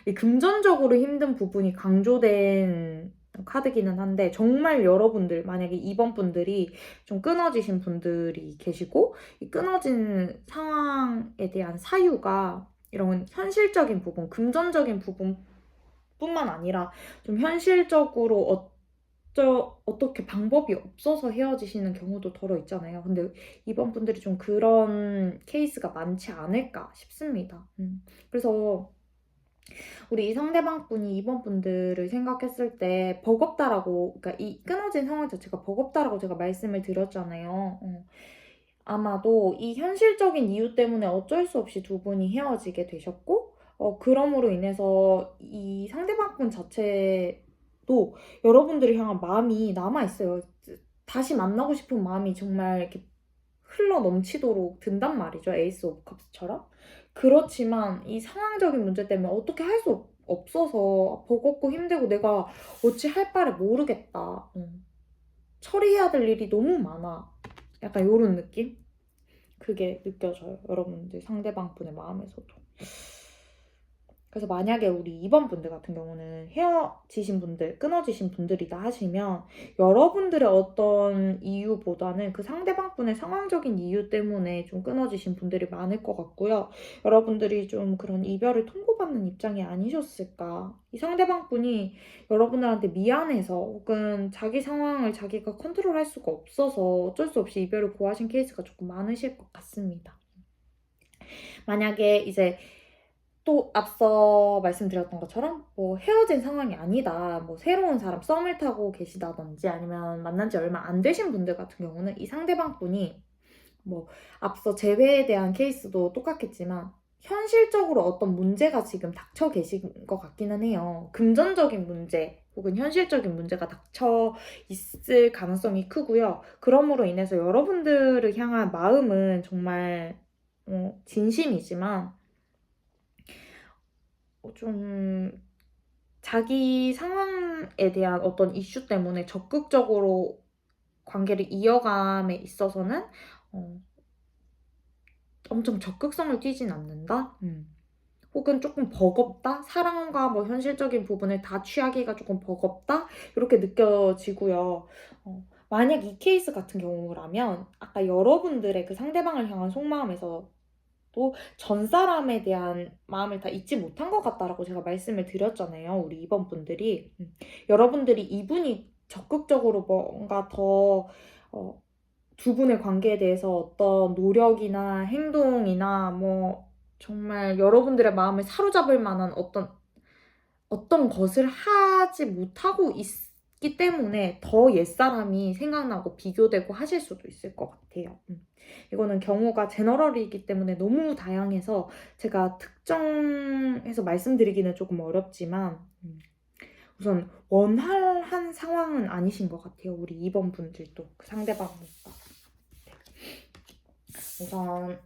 이 금전적으로 힘든 부분이 강조된 카드기는 한데 정말 여러분들 만약에 이번 분들이 좀 끊어지신 분들이 계시고 이 끊어진 상황에 대한 사유가 이런 현실적인 부분, 금전적인 부분뿐만 아니라 좀 현실적으로 어떻게 방법이 없어서 헤어지시는 경우도 덜어 있잖아요. 근데 이번 분들이 좀 그런 케이스가 많지 않을까 싶습니다. 그래서 우리 이 상대방 분이 이번 분들을 생각했을 때 버겁다라고, 그러니까 이 끊어진 상황 자체가 버겁다라고 제가 말씀을 드렸잖아요. 아마도 이 현실적인 이유 때문에 어쩔 수 없이 두 분이 헤어지게 되셨고, 그럼으로 인해서 이 상대방 분 자체도 여러분들을 향한 마음이 남아있어요. 다시 만나고 싶은 마음이 정말 이렇게 흘러 넘치도록 든단 말이죠. 에이스 오브 컵스처럼. 그렇지만 이 상황적인 문제 때문에 어떻게 할 수 없어서 버겁고 힘들고 내가 어찌 할 바를 모르겠다. 처리해야 될 일이 너무 많아. 약간 이런 느낌? 그게 느껴져요. 여러분들 상대방 분의 마음에서도. 그래서 만약에 우리 2번 분들 같은 경우는 헤어지신 분들, 끊어지신 분들이다 하시면 여러분들의 어떤 이유보다는 그 상대방 분의 상황적인 이유 때문에 좀 끊어지신 분들이 많을 것 같고요. 여러분들이 좀 그런 이별을 통보받는 입장이 아니셨을까. 이 상대방 분이 여러분들한테 미안해서 혹은 자기 상황을 자기가 컨트롤할 수가 없어서 어쩔 수 없이 이별을 고하신 케이스가 조금 많으실 것 같습니다. 만약에 이제 또 앞서 말씀드렸던 것처럼 뭐 헤어진 상황이 아니다, 뭐 새로운 사람 썸을 타고 계시다든지 아니면 만난 지 얼마 안 되신 분들 같은 경우는 이 상대방 분이 뭐 앞서 재회에 대한 케이스도 똑같겠지만 현실적으로 어떤 문제가 지금 닥쳐 계신 것 같기는 해요. 금전적인 문제 혹은 현실적인 문제가 닥쳐 있을 가능성이 크고요. 그러므로 인해서 여러분들을 향한 마음은 정말 진심이지만 좀 자기 상황에 대한 어떤 이슈 때문에 적극적으로 관계를 이어감에 있어서는 엄청 적극성을 띠진 않는다? 혹은 조금 버겁다? 사랑과 뭐 현실적인 부분을 다 취하기가 조금 버겁다? 이렇게 느껴지고요. 만약 이 케이스 같은 경우라면 아까 여러분들의 그 상대방을 향한 속마음에서 또 전 사람에 대한 마음을 다 잊지 못한 것 같다라고 제가 말씀을 드렸잖아요. 우리 이번 분들이. 여러분들이 이분이 적극적으로 뭔가 더 두 분의 관계에 대해서 어떤 노력이나 행동이나 뭐 정말 여러분들의 마음을 사로잡을 만한 어떤 것을 하지 못하고 있기 때문에 더 옛사람이 생각나고 비교되고 하실 수도 있을 것 같아요. 이거는 경우가 제너럴이기 때문에 너무 다양해서 제가 특정해서 말씀드리기는 조금 어렵지만 우선 원활한 상황은 아니신 것 같아요. 우리 2번 분들도 그 상대방과. 우선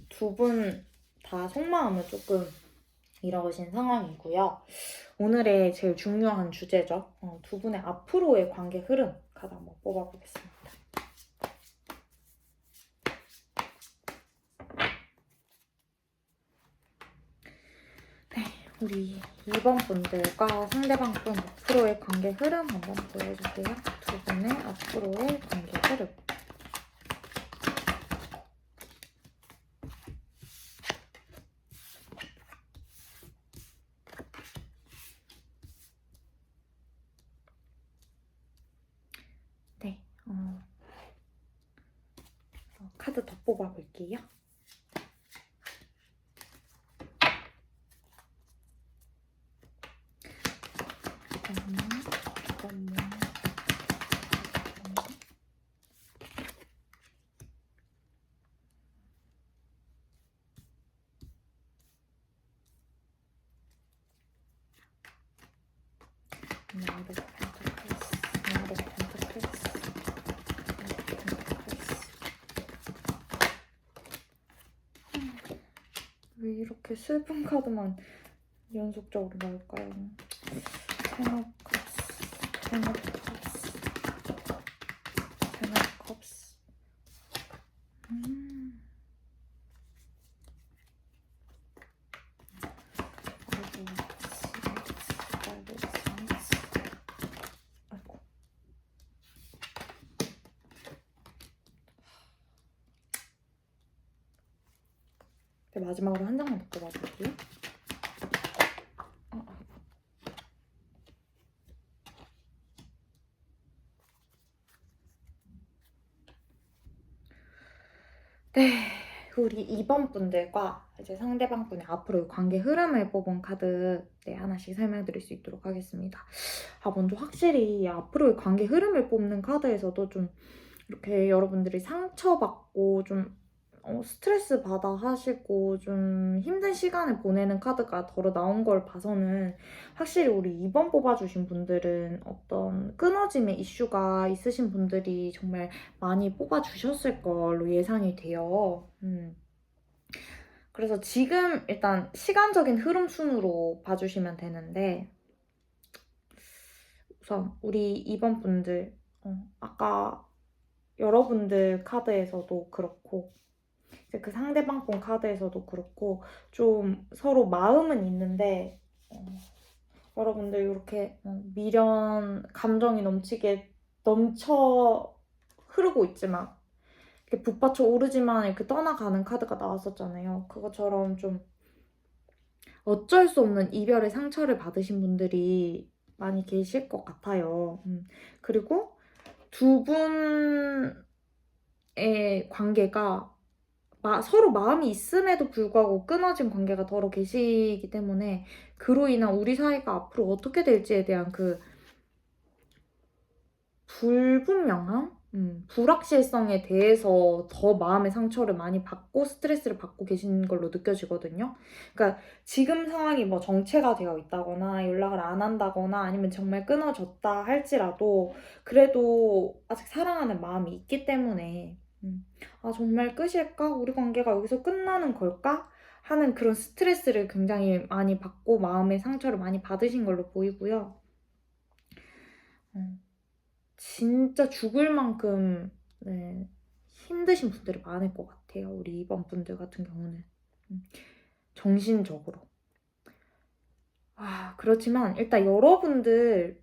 두 분 다 속마음은 조금 이러신 상황이고요. 오늘의 제일 중요한 주제죠. 두 분의 앞으로의 관계 흐름 카드 한번 뽑아보겠습니다. 네, 우리 2번 분들과 상대방 분 앞으로의 관계 흐름 한번 보여주세요. 두 분의 앞으로의 관계 흐름. 네, 카드 더 뽑아볼게요. 잠깐만. Knight of Pentacles, Knight of Pentacles, Knight of Pentacles. 왜 이렇게 슬픈 카드만 연속적으로 나올까요? Ten of Cups, Ten of Cups, Ten of Cups. 아이고. 네, 마지막으로 한 장만 더 뽑아볼게요. 네, 우리 2번 분들과 이제 상대방 분의 앞으로의 관계 흐름을 뽑은 카드 하나씩 설명드릴 수 있도록 하겠습니다. 먼저 확실히 앞으로의 관계 흐름을 뽑는 카드에서도 좀 이렇게 여러분들이 상처받고 좀 스트레스 받아 하시고 좀 힘든 시간을 보내는 카드가 덜어 나온 걸 봐서는 확실히 우리 2번 뽑아주신 분들은 어떤 끊어짐의 이슈가 있으신 분들이 정말 많이 뽑아주셨을 걸로 예상이 돼요. 그래서 지금 일단 시간적인 흐름 순으로 봐주시면 되는데 우선 우리 2번 분들 아까 여러분들 카드에서도 그렇고 이제 그 상대방 분 카드에서도 그렇고 좀 서로 마음은 있는데 여러분들 이렇게 미련, 감정이 넘쳐 흐르고 있지만 이렇게 북받쳐 오르지만 이렇게 떠나가는 카드가 나왔었잖아요. 그것처럼 좀 어쩔 수 없는 이별의 상처를 받으신 분들이 많이 계실 것 같아요. 그리고 두 분의 관계가 서로 마음이 있음에도 불구하고 끊어진 관계가 더러 계시기 때문에 그로 인한 우리 사이가 앞으로 어떻게 될지에 대한 그 불분명함? 불확실성에 대해서 더 마음의 상처를 많이 받고 스트레스를 받고 계신 걸로 느껴지거든요. 그러니까 지금 상황이 뭐 정체가 되어 있다거나 연락을 안 한다거나 아니면 정말 끊어졌다 할지라도 그래도 아직 사랑하는 마음이 있기 때문에 정말 끝일까? 우리 관계가 여기서 끝나는 걸까? 하는 그런 스트레스를 굉장히 많이 받고 마음의 상처를 많이 받으신 걸로 보이고요. 진짜 죽을 만큼 힘드신 분들이 많을 것 같아요. 우리 2번 분들 같은 경우는. 정신적으로. 그렇지만 일단 여러분들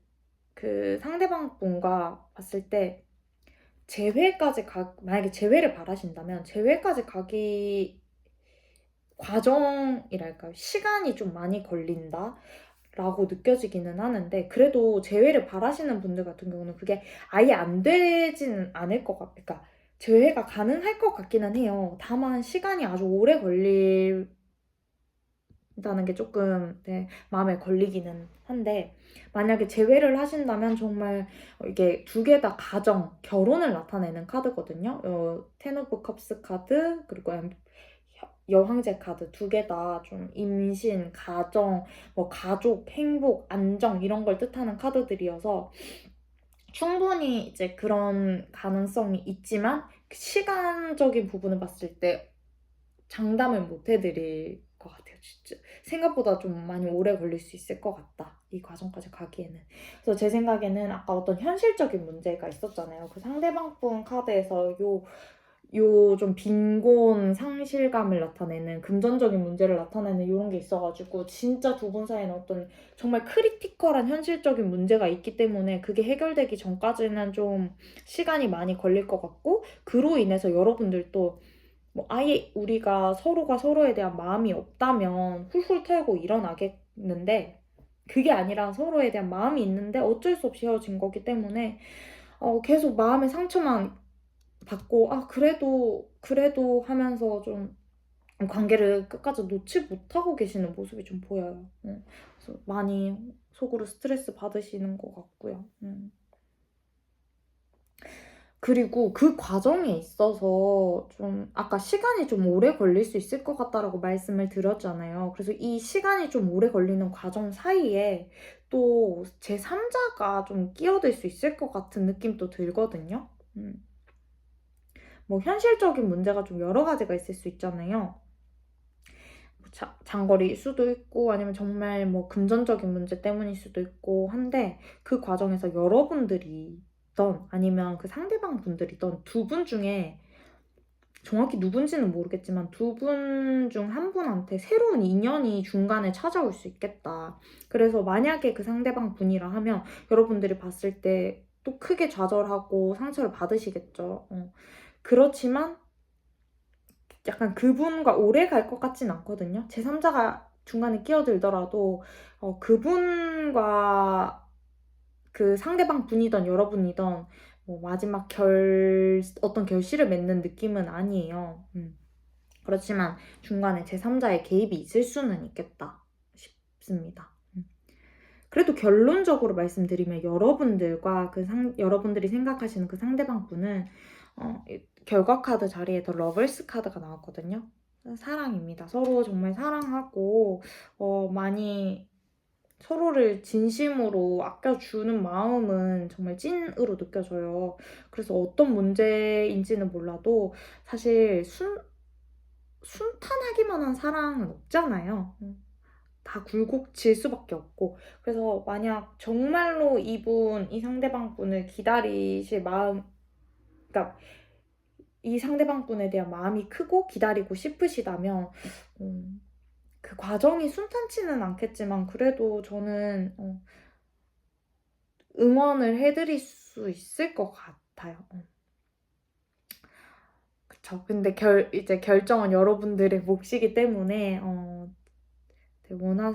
그 상대방 분과 봤을 때 만약에 재회를 바라신다면 재회까지 가기 과정이랄까요? 시간이 좀 많이 걸린다? 라고 느껴지기는 하는데 그래도 재회를 바라시는 분들 같은 경우는 그게 아예 안 되지는 않을 것 같아요. 그러니까 재회가 가능할 것 같기는 해요. 다만 시간이 아주 오래 걸린다는 게 조금 마음에 걸리기는 한데 만약에 재회를 하신다면 정말 이게 두 개 다 가정, 결혼을 나타내는 카드거든요. 텐 오브 컵스 카드 그리고 여황제 카드 두 개 다 좀 임신, 가정, 뭐 가족, 행복, 안정 이런 걸 뜻하는 카드들이어서 충분히 이제 그런 가능성이 있지만 시간적인 부분을 봤을 때 장담을 못 해드릴 것 같아요. 진짜 생각보다 좀 많이 오래 걸릴 수 있을 것 같다. 이 과정까지 가기에는. 그래서 제 생각에는 아까 어떤 현실적인 문제가 있었잖아요. 그 상대방 분 카드에서 요 좀 빈곤, 상실감을 나타내는 금전적인 문제를 나타내는 이런 게 있어가지고 진짜 두 분 사이에는 어떤 정말 크리티컬한 현실적인 문제가 있기 때문에 그게 해결되기 전까지는 좀 시간이 많이 걸릴 것 같고 그로 인해서 여러분들도 뭐 아예 우리가 서로가 서로에 대한 마음이 없다면 훌훌 털고 일어나겠는데 그게 아니라 서로에 대한 마음이 있는데 어쩔 수 없이 헤어진 거기 때문에 계속 마음의 상처만 받고 그래도 하면서 좀 관계를 끝까지 놓지 못하고 계시는 모습이 좀 보여요. 그래서 많이 속으로 스트레스 받으시는 것 같고요. 그리고 그 과정에 있어서 좀 아까 시간이 좀 오래 걸릴 수 있을 것 같다라고 말씀을 드렸잖아요. 그래서 이 시간이 좀 오래 걸리는 과정 사이에 또 제3자가 좀 끼어들 수 있을 것 같은 느낌도 들거든요. 뭐 현실적인 문제가 좀 여러 가지가 있을 수 있잖아요. 장거리일 수도 있고 아니면 정말 뭐 금전적인 문제 때문일 수도 있고 한데 그 과정에서 여러분들이던 아니면 그 상대방 분들이던 두 분 중에 정확히 누군지는 모르겠지만 두 분 중 한 분한테 새로운 인연이 중간에 찾아올 수 있겠다. 그래서 만약에 그 상대방 분이라 하면 여러분들이 봤을 때 또 크게 좌절하고 상처를 받으시겠죠. 그렇지만 약간 그분과 오래 갈 것 같진 않거든요. 제3자가 중간에 끼어들더라도 그분과 그 상대방 분이던 여러분이던 뭐 마지막 어떤 결실을 맺는 느낌은 아니에요. 그렇지만 중간에 제3자의 개입이 있을 수는 있겠다 싶습니다. 그래도 결론적으로 말씀드리면 여러분들과 여러분들이 생각하시는 그 상대방 분은 결과 카드 자리에 더 러블스 카드가 나왔거든요. 사랑입니다. 서로 정말 사랑하고 많이 서로를 진심으로 아껴주는 마음은 정말 찐으로 느껴져요. 그래서 어떤 문제인지는 몰라도 사실 순탄하기만 한 사랑은 없잖아요. 다 굴곡질 수밖에 없고. 그래서 만약 정말로 이 상대방 분을 기다리실 마음, 그러니까 이 상대방 분에 대한 마음이 크고 기다리고 싶으시다면 그 과정이 순탄치는 않겠지만 그래도 저는 응원을 해드릴 수 있을 것 같아요. 그쵸. 근데 이제 결정은 여러분들의 몫이기 때문에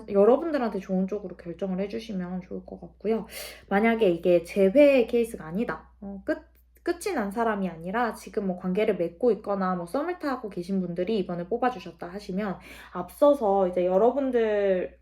여러분들한테 좋은 쪽으로 결정을 해주시면 좋을 것 같고요. 만약에 이게 재회 케이스가 아니다. 끝이 난 사람이 아니라 지금 뭐 관계를 맺고 있거나 뭐 썸을 타고 계신 분들이 이번에 뽑아주셨다 하시면 앞서서 이제 여러분들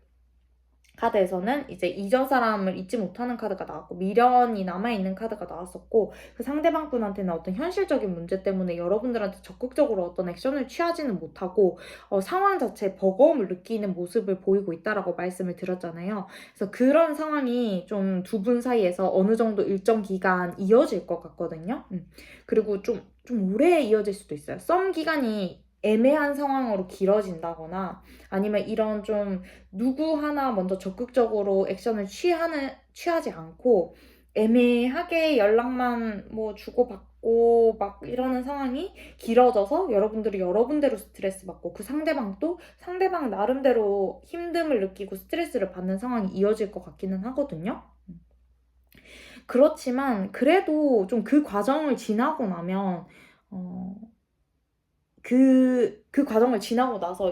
카드에서는 이제 이전 사람을 잊지 못하는 카드가 나왔고 미련이 남아있는 카드가 나왔었고 그 상대방 분한테는 어떤 현실적인 문제 때문에 여러분들한테 적극적으로 어떤 액션을 취하지는 못하고 상황 자체에 버거움을 느끼는 모습을 보이고 있다라고 말씀을 드렸잖아요. 그래서 그런 상황이 좀 두 분 사이에서 어느 정도 일정 기간 이어질 것 같거든요. 그리고 좀 오래 이어질 수도 있어요. 썸 기간이 애매한 상황으로 길어진다거나 아니면 이런 좀 누구 하나 먼저 적극적으로 액션을 취하지 않고 애매하게 연락만 뭐 주고받고 막 이러는 상황이 길어져서 여러분들이 여러분대로 스트레스 받고 그 상대방도 상대방 나름대로 힘듦을 느끼고 스트레스를 받는 상황이 이어질 것 같기는 하거든요. 그렇지만 그래도 좀 그 과정을 지나고 나면 그 과정을 지나고 나서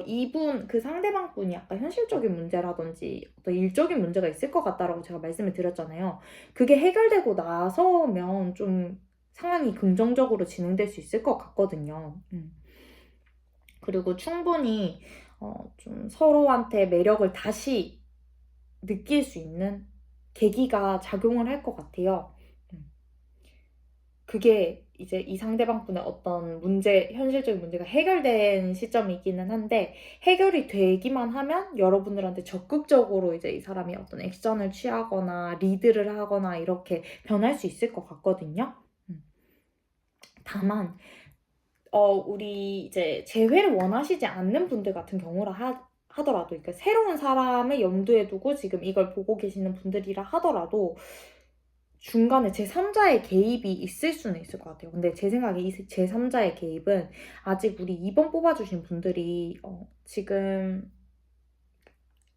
그 상대방 분이 약간 현실적인 문제라든지 어떤 일적인 문제가 있을 것 같다라고 제가 말씀을 드렸잖아요. 그게 해결되고 나서면 좀 상황이 긍정적으로 진행될 수 있을 것 같거든요. 그리고 충분히 좀 서로한테 매력을 다시 느낄 수 있는 계기가 작용을 할 것 같아요. 그게 이제 이 상대방분의 어떤 현실적인 문제가 해결된 시점이기는 한데, 해결이 되기만 하면 여러분들한테 적극적으로 이제 이 사람이 어떤 액션을 취하거나 리드를 하거나 이렇게 변할 수 있을 것 같거든요. 다만, 우리 이제 재회를 원하시지 않는 분들 같은 경우라 하더라도, 그러니까 새로운 사람을 염두에 두고 지금 이걸 보고 계시는 분들이라 하더라도, 중간에 제3자의 개입이 있을 수는 있을 것 같아요. 근데 제 생각에 이 제3자의 개입은 아직 우리 2번 뽑아주신 분들이 지금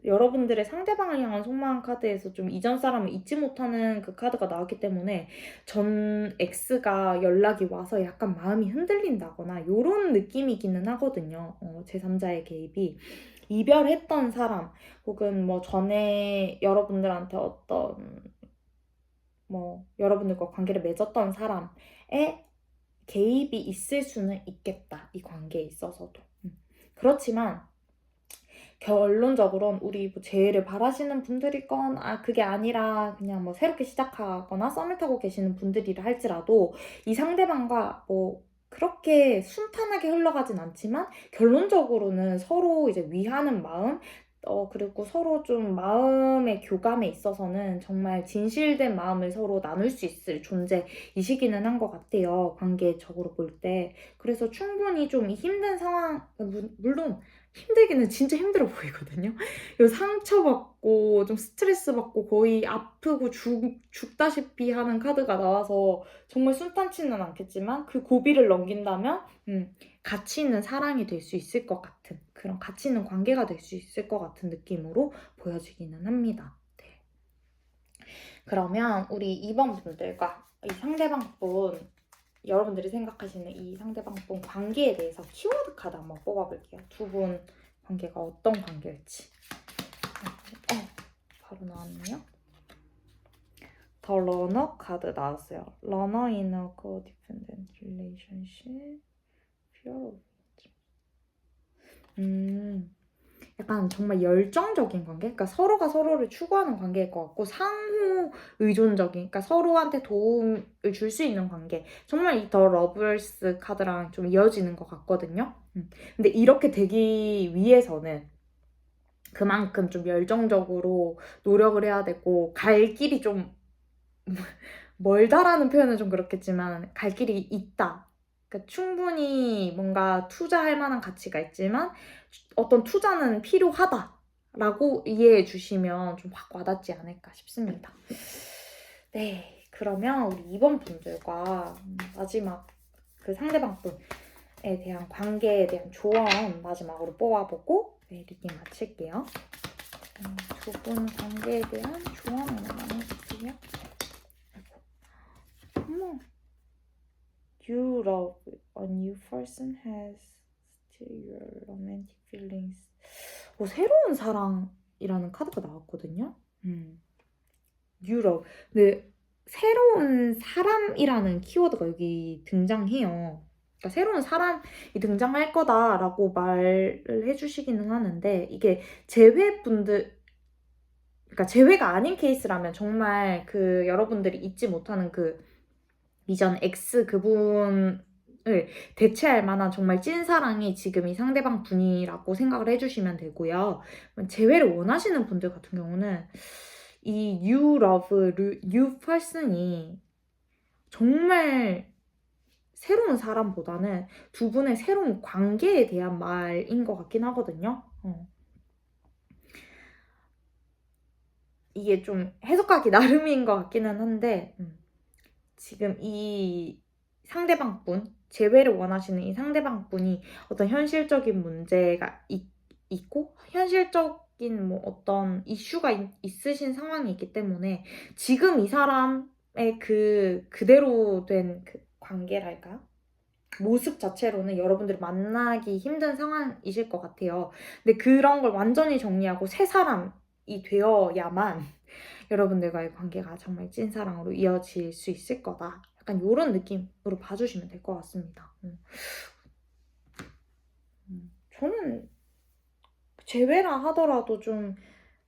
여러분들의 상대방을 향한 속마음 카드에서 좀 이전 사람을 잊지 못하는 그 카드가 나왔기 때문에 전 X가 연락이 와서 약간 마음이 흔들린다거나 이런 느낌이기는 하거든요. 제3자의 개입이. 이별했던 사람 혹은 뭐 전에 여러분들한테 어떤 여러분들과 관계를 맺었던 사람의 개입이 있을 수는 있겠다. 이 관계에 있어서도. 그렇지만 결론적으로는 우리 뭐 재회를 바라시는 분들이건 그게 아니라 그냥 뭐 새롭게 시작하거나 썸을 타고 계시는 분들이라 할지라도 이 상대방과 뭐 그렇게 순탄하게 흘러가진 않지만 결론적으로는 서로 이제 위하는 마음 그리고 서로 좀 마음의 교감에 있어서는 정말 진실된 마음을 서로 나눌 수 있을 존재이시기는 한 것 같아요. 관계적으로 볼 때. 그래서 충분히 좀 힘든 상황, 물론 힘들기는 진짜 힘들어 보이거든요. 이 상처받고 좀 스트레스 받고 거의 아프고 죽다시피 하는 카드가 나와서 정말 순탄치는 않겠지만 그 고비를 넘긴다면 가치 있는 사랑이 될 수 있을 것 같은 그런 가치 있는 관계가 될 수 있을 것 같은 느낌으로 보여지기는 합니다. 네. 그러면 우리 2번 분들과 이 상대방 분 여러분들이 생각하시는 이 상대방 분 관계에 대해서 키워드 카드 한번 뽑아볼게요. 두 분 관계가 어떤 관계일지. 바로 나왔네요. 더 러너 카드 나왔어요. 러너 in a codependent relationship. fear of 약간 정말 열정적인 관계? 그러니까 서로가 서로를 추구하는 관계일 것 같고 상호 의존적인, 그러니까 서로한테 도움을 줄 수 있는 관계. 정말 이 더 러블스 카드랑 좀 이어지는 것 같거든요. 근데 이렇게 되기 위해서는 그만큼 좀 열정적으로 노력을 해야 되고 갈 길이 좀 멀다라는 표현은 좀 그렇겠지만 갈 길이 있다. 그러니까 충분히 뭔가 투자할 만한 가치가 있지만 어떤 투자는 필요하다라고 이해해 주시면 좀 확 와닿지 않을까 싶습니다. 네, 그러면 우리 2번 분들과 마지막 그 상대방 분에 대한 관계에 대한 조언 마지막으로 뽑아보고 네, 리딩 마칠게요. 두 분 관계에 대한 조언을 나눠주세요. 어머. You love a new person has still your romantic feelings. 새로운 사랑이라는 카드가 나왔거든요. You love. 근데 새로운 사람이라는 키워드가 여기 등장해요. 그러니까 새로운 사람이 등장할 거다라고 말을 해주시기는 하는데 이게 재회분들 그러니까 재회가 아닌 케이스라면 정말 그 여러분들이 잊지 못하는 그 이전 X 그분을 대체할 만한 정말 찐사랑이 지금 이 상대방 분이라고 생각을 해주시면 되고요. 재회를 원하시는 분들 같은 경우는 이 you love, you person이 정말 새로운 사람보다는 두 분의 새로운 관계에 대한 말인 것 같긴 하거든요. 이게 좀 해석하기 나름인 것 같기는 한데 지금 이 상대방 분, 재회를 원하시는 이 상대방 분이 어떤 현실적인 문제가 있고 현실적인 뭐 어떤 이슈가 있으신 상황이 있기 때문에 지금 이 사람의 그대로 된 그 관계랄까? 모습 자체로는 여러분들이 만나기 힘든 상황이실 것 같아요. 근데 그런 걸 완전히 정리하고 새 사람이 되어야만 여러분들과의 관계가 정말 찐사랑으로 이어질 수 있을 거다. 약간 이런 느낌으로 봐주시면 될 것 같습니다. 저는 재회라 하더라도 좀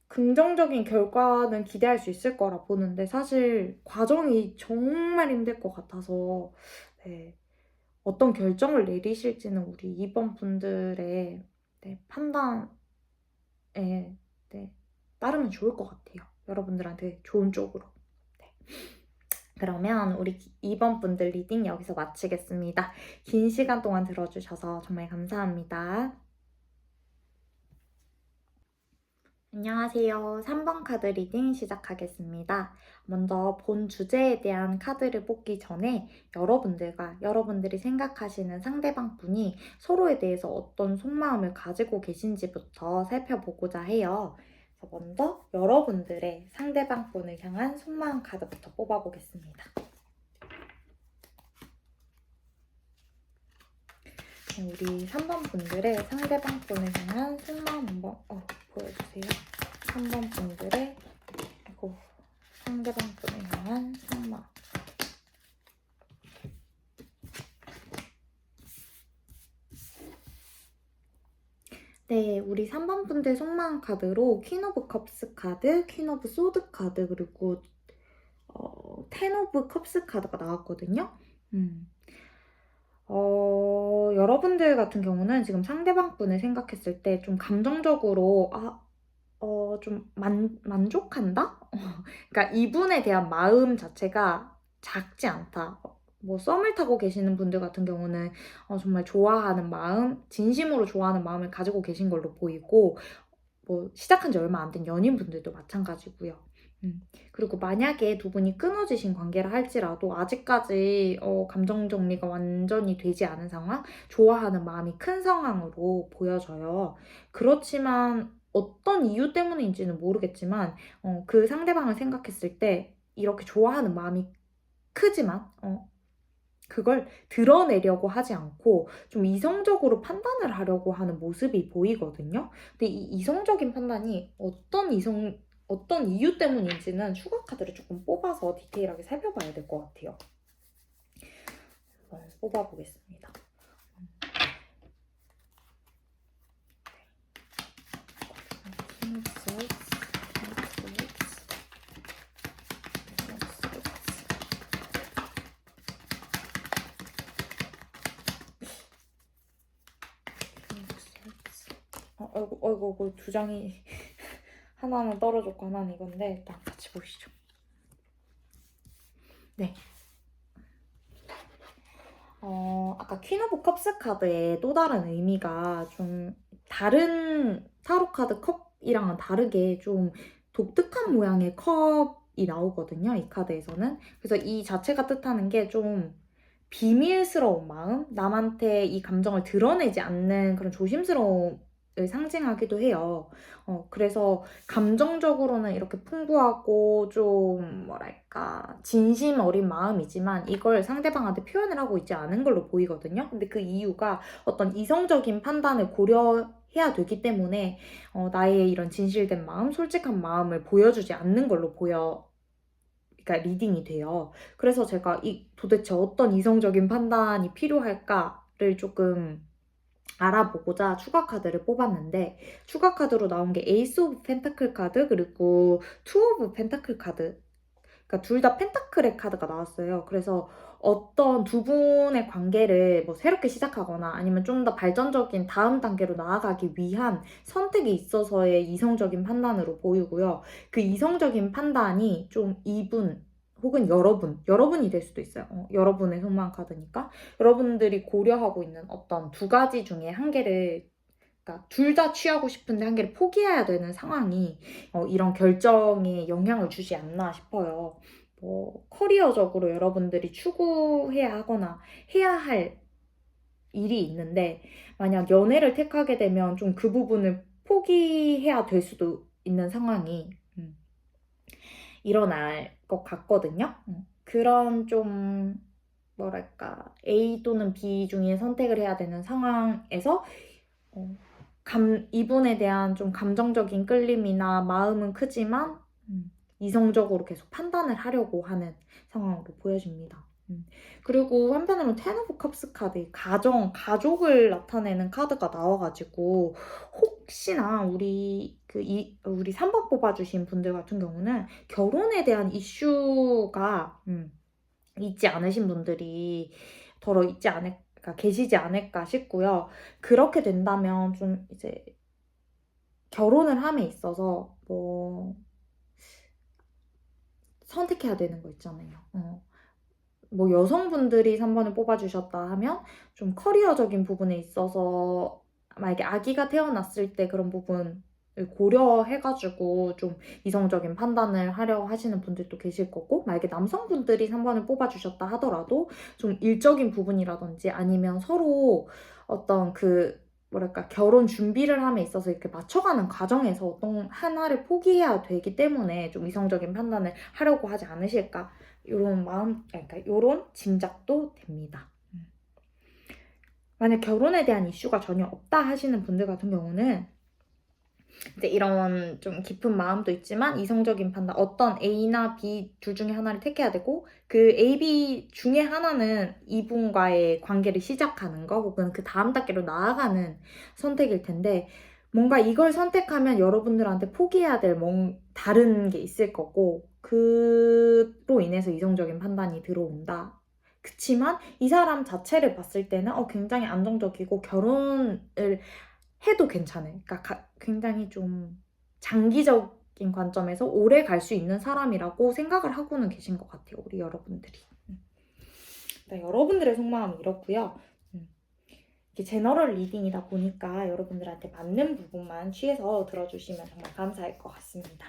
긍정적인 결과는 기대할 수 있을 거라 보는데 사실 과정이 정말 힘들 것 같아서 네, 어떤 결정을 내리실지는 우리 2번 분들의 네, 판단에 네, 따르면 좋을 것 같아요. 여러분들한테 좋은 쪽으로. 네. 그러면 우리 2번 분들 리딩 여기서 마치겠습니다. 긴 시간 동안 들어주셔서 정말 감사합니다. 안녕하세요. 3번 카드 리딩 시작하겠습니다. 먼저 본 주제에 대한 카드를 뽑기 전에 여러분들이 생각하시는 상대방 분이 서로에 대해서 어떤 속마음을 가지고 계신지부터 살펴보고자 해요. 그래서 먼저 여러분들의 상대방 분을 향한 속마음 카드부터 뽑아보겠습니다. 우리 3번 분들의 상대방 분을 향한 속마음 한번 보여주세요. 3번 분들의 상대방 분을 향한 속마음. 여러분들 속마음 카드로 퀸 오브 컵스 카드, 퀸 오브 소드 카드, 그리고 텐 오브 컵스 카드가 나왔거든요. 여러분들 같은 경우는 지금 상대방 분을 생각했을 때 좀 감정적으로 좀 만족한다? 그러니까 이분에 대한 마음 자체가 작지 않다. 뭐 썸을 타고 계시는 분들 같은 경우는 정말 좋아하는 마음, 진심으로 좋아하는 마음을 가지고 계신 걸로 보이고, 뭐 시작한 지 얼마 안 된 연인분들도 마찬가지고요. 그리고 만약에 두 분이 끊어지신 관계라 할지라도 아직까지 감정 정리가 완전히 되지 않은 상황, 좋아하는 마음이 큰 상황으로 보여져요. 그렇지만 어떤 이유 때문인지는 모르겠지만 그 상대방을 생각했을 때 이렇게 좋아하는 마음이 크지만 그걸 드러내려고 하지 않고 좀 이성적으로 판단을 하려고 하는 모습이 보이거든요. 근데 이 이성적인 판단이 어떤 이유 때문인지는 추가 카드를 조금 뽑아서 디테일하게 살펴봐야 될 것 같아요. 한번 뽑아보겠습니다. 아이고, 두 장이 하나는 떨어졌고 하나는 이건데 일단 같이 보시죠. 네. 아까 퀸 오브 컵스 카드의 또 다른 의미가 좀 다른 타로 카드 컵이랑은 다르게 좀 독특한 모양의 컵이 나오거든요. 이 카드에서는. 그래서 이 자체가 뜻하는 게 좀 비밀스러운 마음, 남한테 이 감정을 드러내지 않는 그런 조심스러움을 상징하기도 해요. 그래서 감정적으로는 이렇게 풍부하고 좀 뭐랄까 진심 어린 마음이지만 이걸 상대방한테 표현을 하고 있지 않은 걸로 보이거든요. 근데 그 이유가 어떤 이성적인 판단을 고려해야 되기 때문에 나의 이런 진실된 마음, 솔직한 마음을 보여주지 않는 걸로 그러니까 리딩이 돼요. 그래서 제가 도대체 어떤 이성적인 판단이 필요할까를 조금 알아보고자 추가 카드를 뽑았는데, 추가 카드로 나온 게 에이스 오브 펜타클 카드 그리고 투 오브 펜타클 카드, 그러니까 둘 다 펜타클의 카드가 나왔어요. 그래서 어떤 두 분의 관계를 뭐 새롭게 시작하거나 아니면 좀 더 발전적인 다음 단계로 나아가기 위한 선택에 있어서의 이성적인 판단으로 보이고요. 그 이성적인 판단이 좀 이분 혹은 여러분이 될 수도 있어요. 여러분의 속마음 카드니까 여러분들이 고려하고 있는 어떤 두 가지 중에 한 개를, 그러니까 둘 다 취하고 싶은데 한 개를 포기해야 되는 상황이 이런 결정에 영향을 주지 않나 싶어요. 뭐 커리어적으로 여러분들이 추구해야 하거나 해야 할 일이 있는데 만약 연애를 택하게 되면 좀 그 부분을 포기해야 될 수도 있는 상황이 일어날 것 같거든요. 그런 좀 뭐랄까 A 또는 B 중에 선택을 해야 되는 상황에서 이분에 대한 좀 감정적인 끌림이나 마음은 크지만 이성적으로 계속 판단을 하려고 하는 상황으로 보여집니다. 그리고 한편으로는 텐 오브 컵스 카드, 가족을 나타내는 카드가 나와가지고 혹시나 우리 3번 뽑아주신 분들 같은 경우는 결혼에 대한 이슈가 있지 않으신 분들이 더러 계시지 않을까 싶고요. 그렇게 된다면 좀 이제 결혼을 함에 있어서 뭐 선택해야 되는 거 있잖아요. 뭐 여성분들이 3번을 뽑아주셨다 하면 좀 커리어적인 부분에 있어서 만약에 아기가 태어났을 때 그런 부분을 고려해가지고 좀 이성적인 판단을 하려 하시는 분들도 계실 거고, 만약에 남성분들이 3번을 뽑아주셨다 하더라도 좀 일적인 부분이라든지 아니면 서로 어떤 뭐랄까 결혼 준비를 함에 있어서 이렇게 맞춰가는 과정에서 어떤 하나를 포기해야 되기 때문에 좀 이성적인 판단을 하려고 하지 않으실까, 이런 그러니까 이런 짐작도 됩니다. 만약 결혼에 대한 이슈가 전혀 없다 하시는 분들 같은 경우는 이제 이런 좀 깊은 마음도 있지만 이성적인 판단, 어떤 A나 B 둘 중에 하나를 택해야 되고 그 A, B 중에 하나는 이분과의 관계를 시작하는 거 혹은 그 다음 단계로 나아가는 선택일 텐데, 뭔가 이걸 선택하면 여러분들한테 포기해야 될 다른 게 있을 거고 그로 인해서 이성적인 판단이 들어온다. 그치만 이 사람 자체를 봤을 때는 굉장히 안정적이고 결혼을 해도 괜찮아요. 그러니까 굉장히 좀 장기적인 관점에서 오래 갈 수 있는 사람이라고 생각을 하고는 계신 것 같아요. 우리 여러분들이. 네, 여러분들의 속마음이 이렇고요. 이게 제너럴 리딩이다 보니까 여러분들한테 맞는 부분만 취해서 들어주시면 정말 감사할 것 같습니다.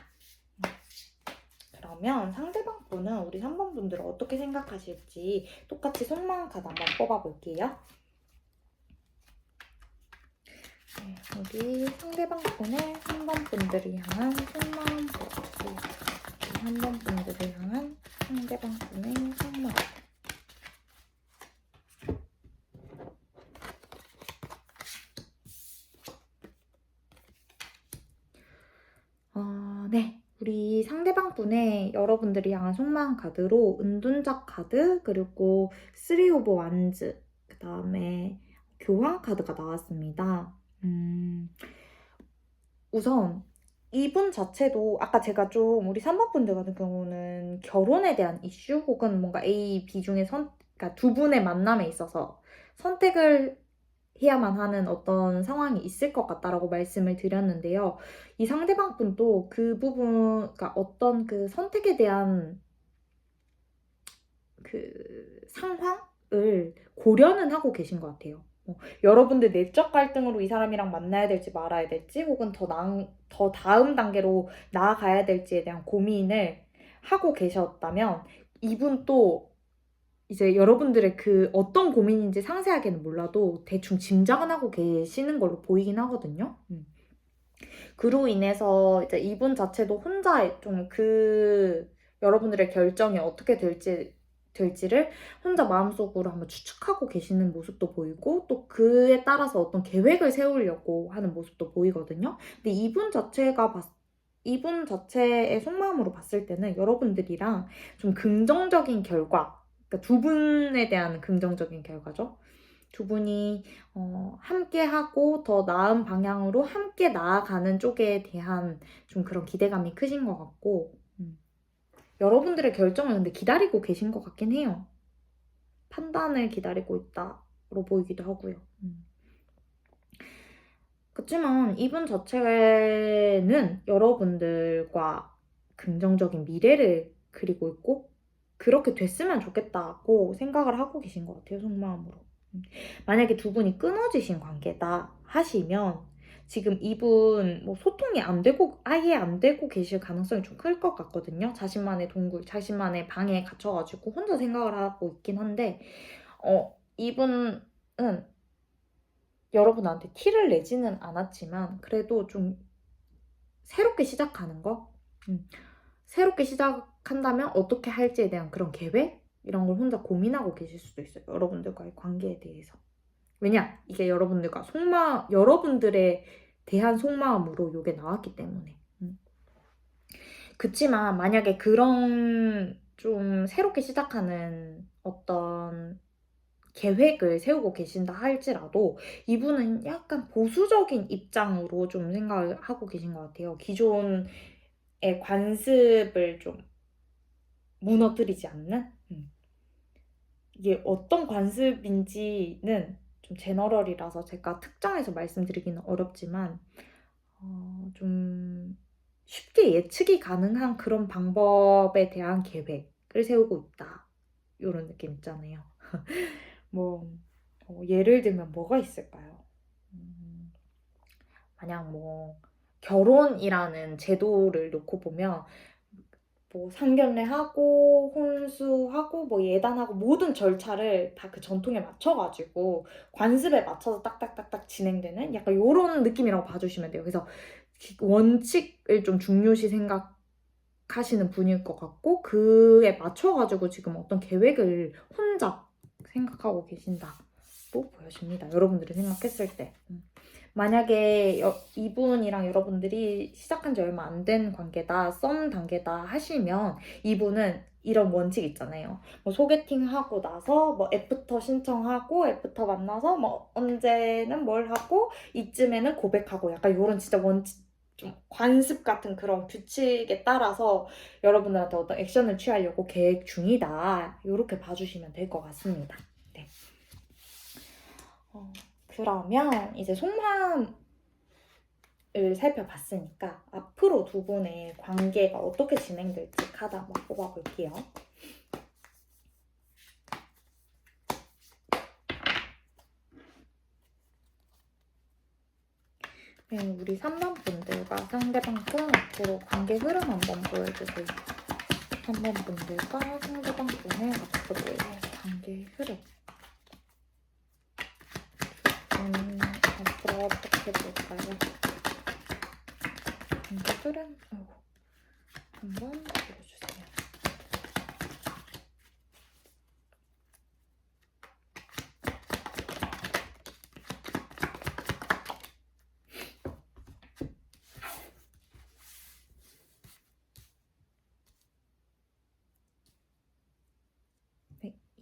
그러면 상대방 분은 우리 3번 분들은 어떻게 생각하실지 똑같이 속마음 카드 한번 뽑아볼게요. 네, 우리 상대방 분의 3번 분들을 향한 속마음 보여주세요. 3번 분들을 향한 상대방 분의 속마음. 네. 우리 상대방 분의 여러분들이 향한 속마음 카드로 은둔자 카드, 그리고 3 오브 완즈, 그 다음에 교황 카드가 나왔습니다. 우선 이분 자체도 아까 제가 좀 우리 3번 분들 같은 경우는 결혼에 대한 이슈 혹은 뭔가 A, B 중에 그러니까 두 분의 만남에 있어서 선택을 해야만 하는 어떤 상황이 있을 것 같다라고 말씀을 드렸는데요. 이 상대방 분도 그 부분, 그러니까 어떤 그 선택에 대한 그 상황을 고려는 하고 계신 것 같아요. 여러분들 내적 갈등으로 이 사람이랑 만나야 될지 말아야 될지 혹은 더 다음 단계로 나아가야 될지에 대한 고민을 하고 계셨다면 이분 또 이제 여러분들의 그 어떤 고민인지 상세하게는 몰라도 대충 짐작은 하고 계시는 걸로 보이긴 하거든요. 그로 인해서 이제 이분 자체도 혼자 좀 여러분들의 결정이 어떻게 될지를 혼자 마음속으로 한번 추측하고 계시는 모습도 보이고 또 그에 따라서 어떤 계획을 세우려고 하는 모습도 보이거든요. 근데 이분 자체의 속마음으로 봤을 때는 여러분들이랑 좀 긍정적인 결과, 그러니까 두 분에 대한 긍정적인 결과죠. 두 분이 함께하고 더 나은 방향으로 함께 나아가는 쪽에 대한 좀 그런 기대감이 크신 것 같고 여러분들의 결정을 근데 기다리고 계신 것 같긴 해요. 판단을 기다리고 있다로 보이기도 하고요. 그렇지만 이분 자체는 여러분들과 긍정적인 미래를 그리고 있고 그렇게 됐으면 좋겠다고 생각을 하고 계신 것 같아요, 속마음으로. 만약에 두 분이 끊어지신 관계다 하시면 지금 이분 소통이 아예 안 되고 계실 가능성이 좀 클 것 같거든요. 자신만의 동굴, 자신만의 방에 갇혀가지고 혼자 생각을 하고 있긴 한데 이분은 여러분한테 티를 내지는 않았지만 그래도 좀 새롭게 시작하는 거? 새롭게 시작한다면 어떻게 할지에 대한 그런 계획? 이런 걸 혼자 고민하고 계실 수도 있어요. 여러분들과의 관계에 대해서. 왜냐? 이게 여러분들에 대한 속마음으로 이게 나왔기 때문에. 그치만 만약에 그런 좀 새롭게 시작하는 어떤 계획을 세우고 계신다 할지라도 이분은 약간 보수적인 입장으로 좀 생각을 하고 계신 것 같아요. 기존의 관습을 좀 무너뜨리지 않는? 이게 어떤 관습인지는 좀 제너럴이라서 제가 특정해서 말씀드리기는 어렵지만 좀 쉽게 예측이 가능한 그런 방법에 대한 계획을 세우고 있다. 이런 느낌 있잖아요. 예를 들면 뭐가 있을까요? 만약 결혼이라는 제도를 놓고 보면 상견례하고 혼수하고 예단하고 모든 절차를 다 그 전통에 맞춰가지고 관습에 맞춰서 딱딱딱딱 진행되는 약간 이런 느낌이라고 봐주시면 돼요. 그래서 원칙을 좀 중요시 생각하시는 분일 것 같고 그에 맞춰가지고 지금 어떤 계획을 혼자 생각하고 계신다고 보여집니다. 여러분들이 생각했을 때. 만약에 이분이랑 여러분들이 시작한 지 얼마 안 된 관계다, 썸 단계다 하시면 이분은 이런 원칙 있잖아요. 뭐 소개팅하고 나서 뭐 애프터 신청하고 애프터 만나서 뭐 언제는 뭘 하고 이쯤에는 고백하고 약간 이런 진짜 원칙 좀 관습 같은 그런 규칙에 따라서 여러분들한테 어떤 액션을 취하려고 계획 중이다. 이렇게 봐주시면 될 것 같습니다. 네. 그러면 이제 속마음을 살펴봤으니까 앞으로 두 분의 관계가 어떻게 진행될지 카드 한번 뽑아볼게요. 네, 우리 3번 분들과 상대방 분 앞으로 관계 흐름 한번 보여주세요. 3번 분들과 상대방 분의 앞으로의 관계 흐름. 앞으로 어떻게 볼까요? 관계 흐름 한번 보여주세요.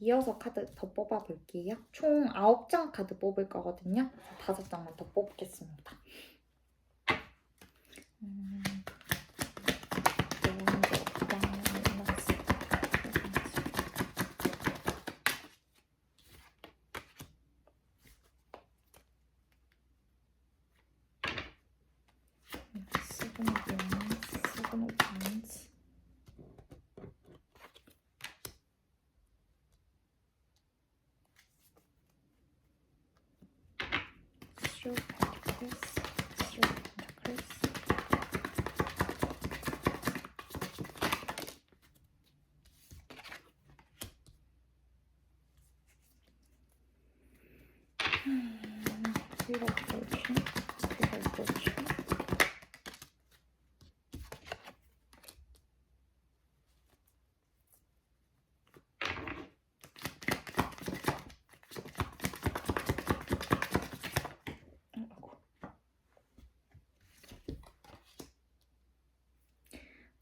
이어서 카드 더 뽑아볼게요. 총 9장 카드 뽑을 거거든요. 5장만 더 뽑겠습니다.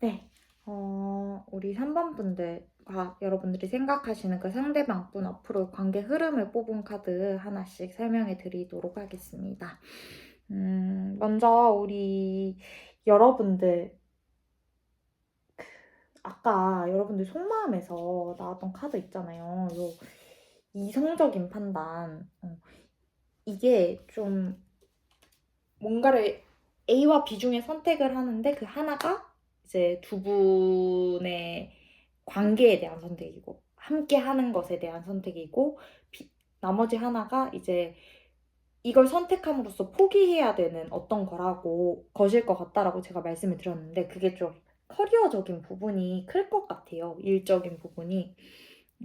네, 우리 3번 분들과 여러분들이 생각하시는 그 상대방 분 앞으로 관계 흐름을 뽑은 카드 하나씩 설명해 드리도록 하겠습니다. 먼저 우리 여러분들 아까 여러분들 속마음에서 나왔던 카드 있잖아요. 요 이성적인 판단. 이게 좀 뭔가를 A와 B 중에 선택을 하는데 그 하나가 이제 두 분의 관계에 대한 선택이고 함께 하는 것에 대한 선택이고 나머지 하나가 이제 이걸 선택함으로써 포기해야 되는 어떤 것일 것 같다라고 제가 말씀을 드렸는데 그게 좀 커리어적인 부분이 클 것 같아요. 일적인 부분이.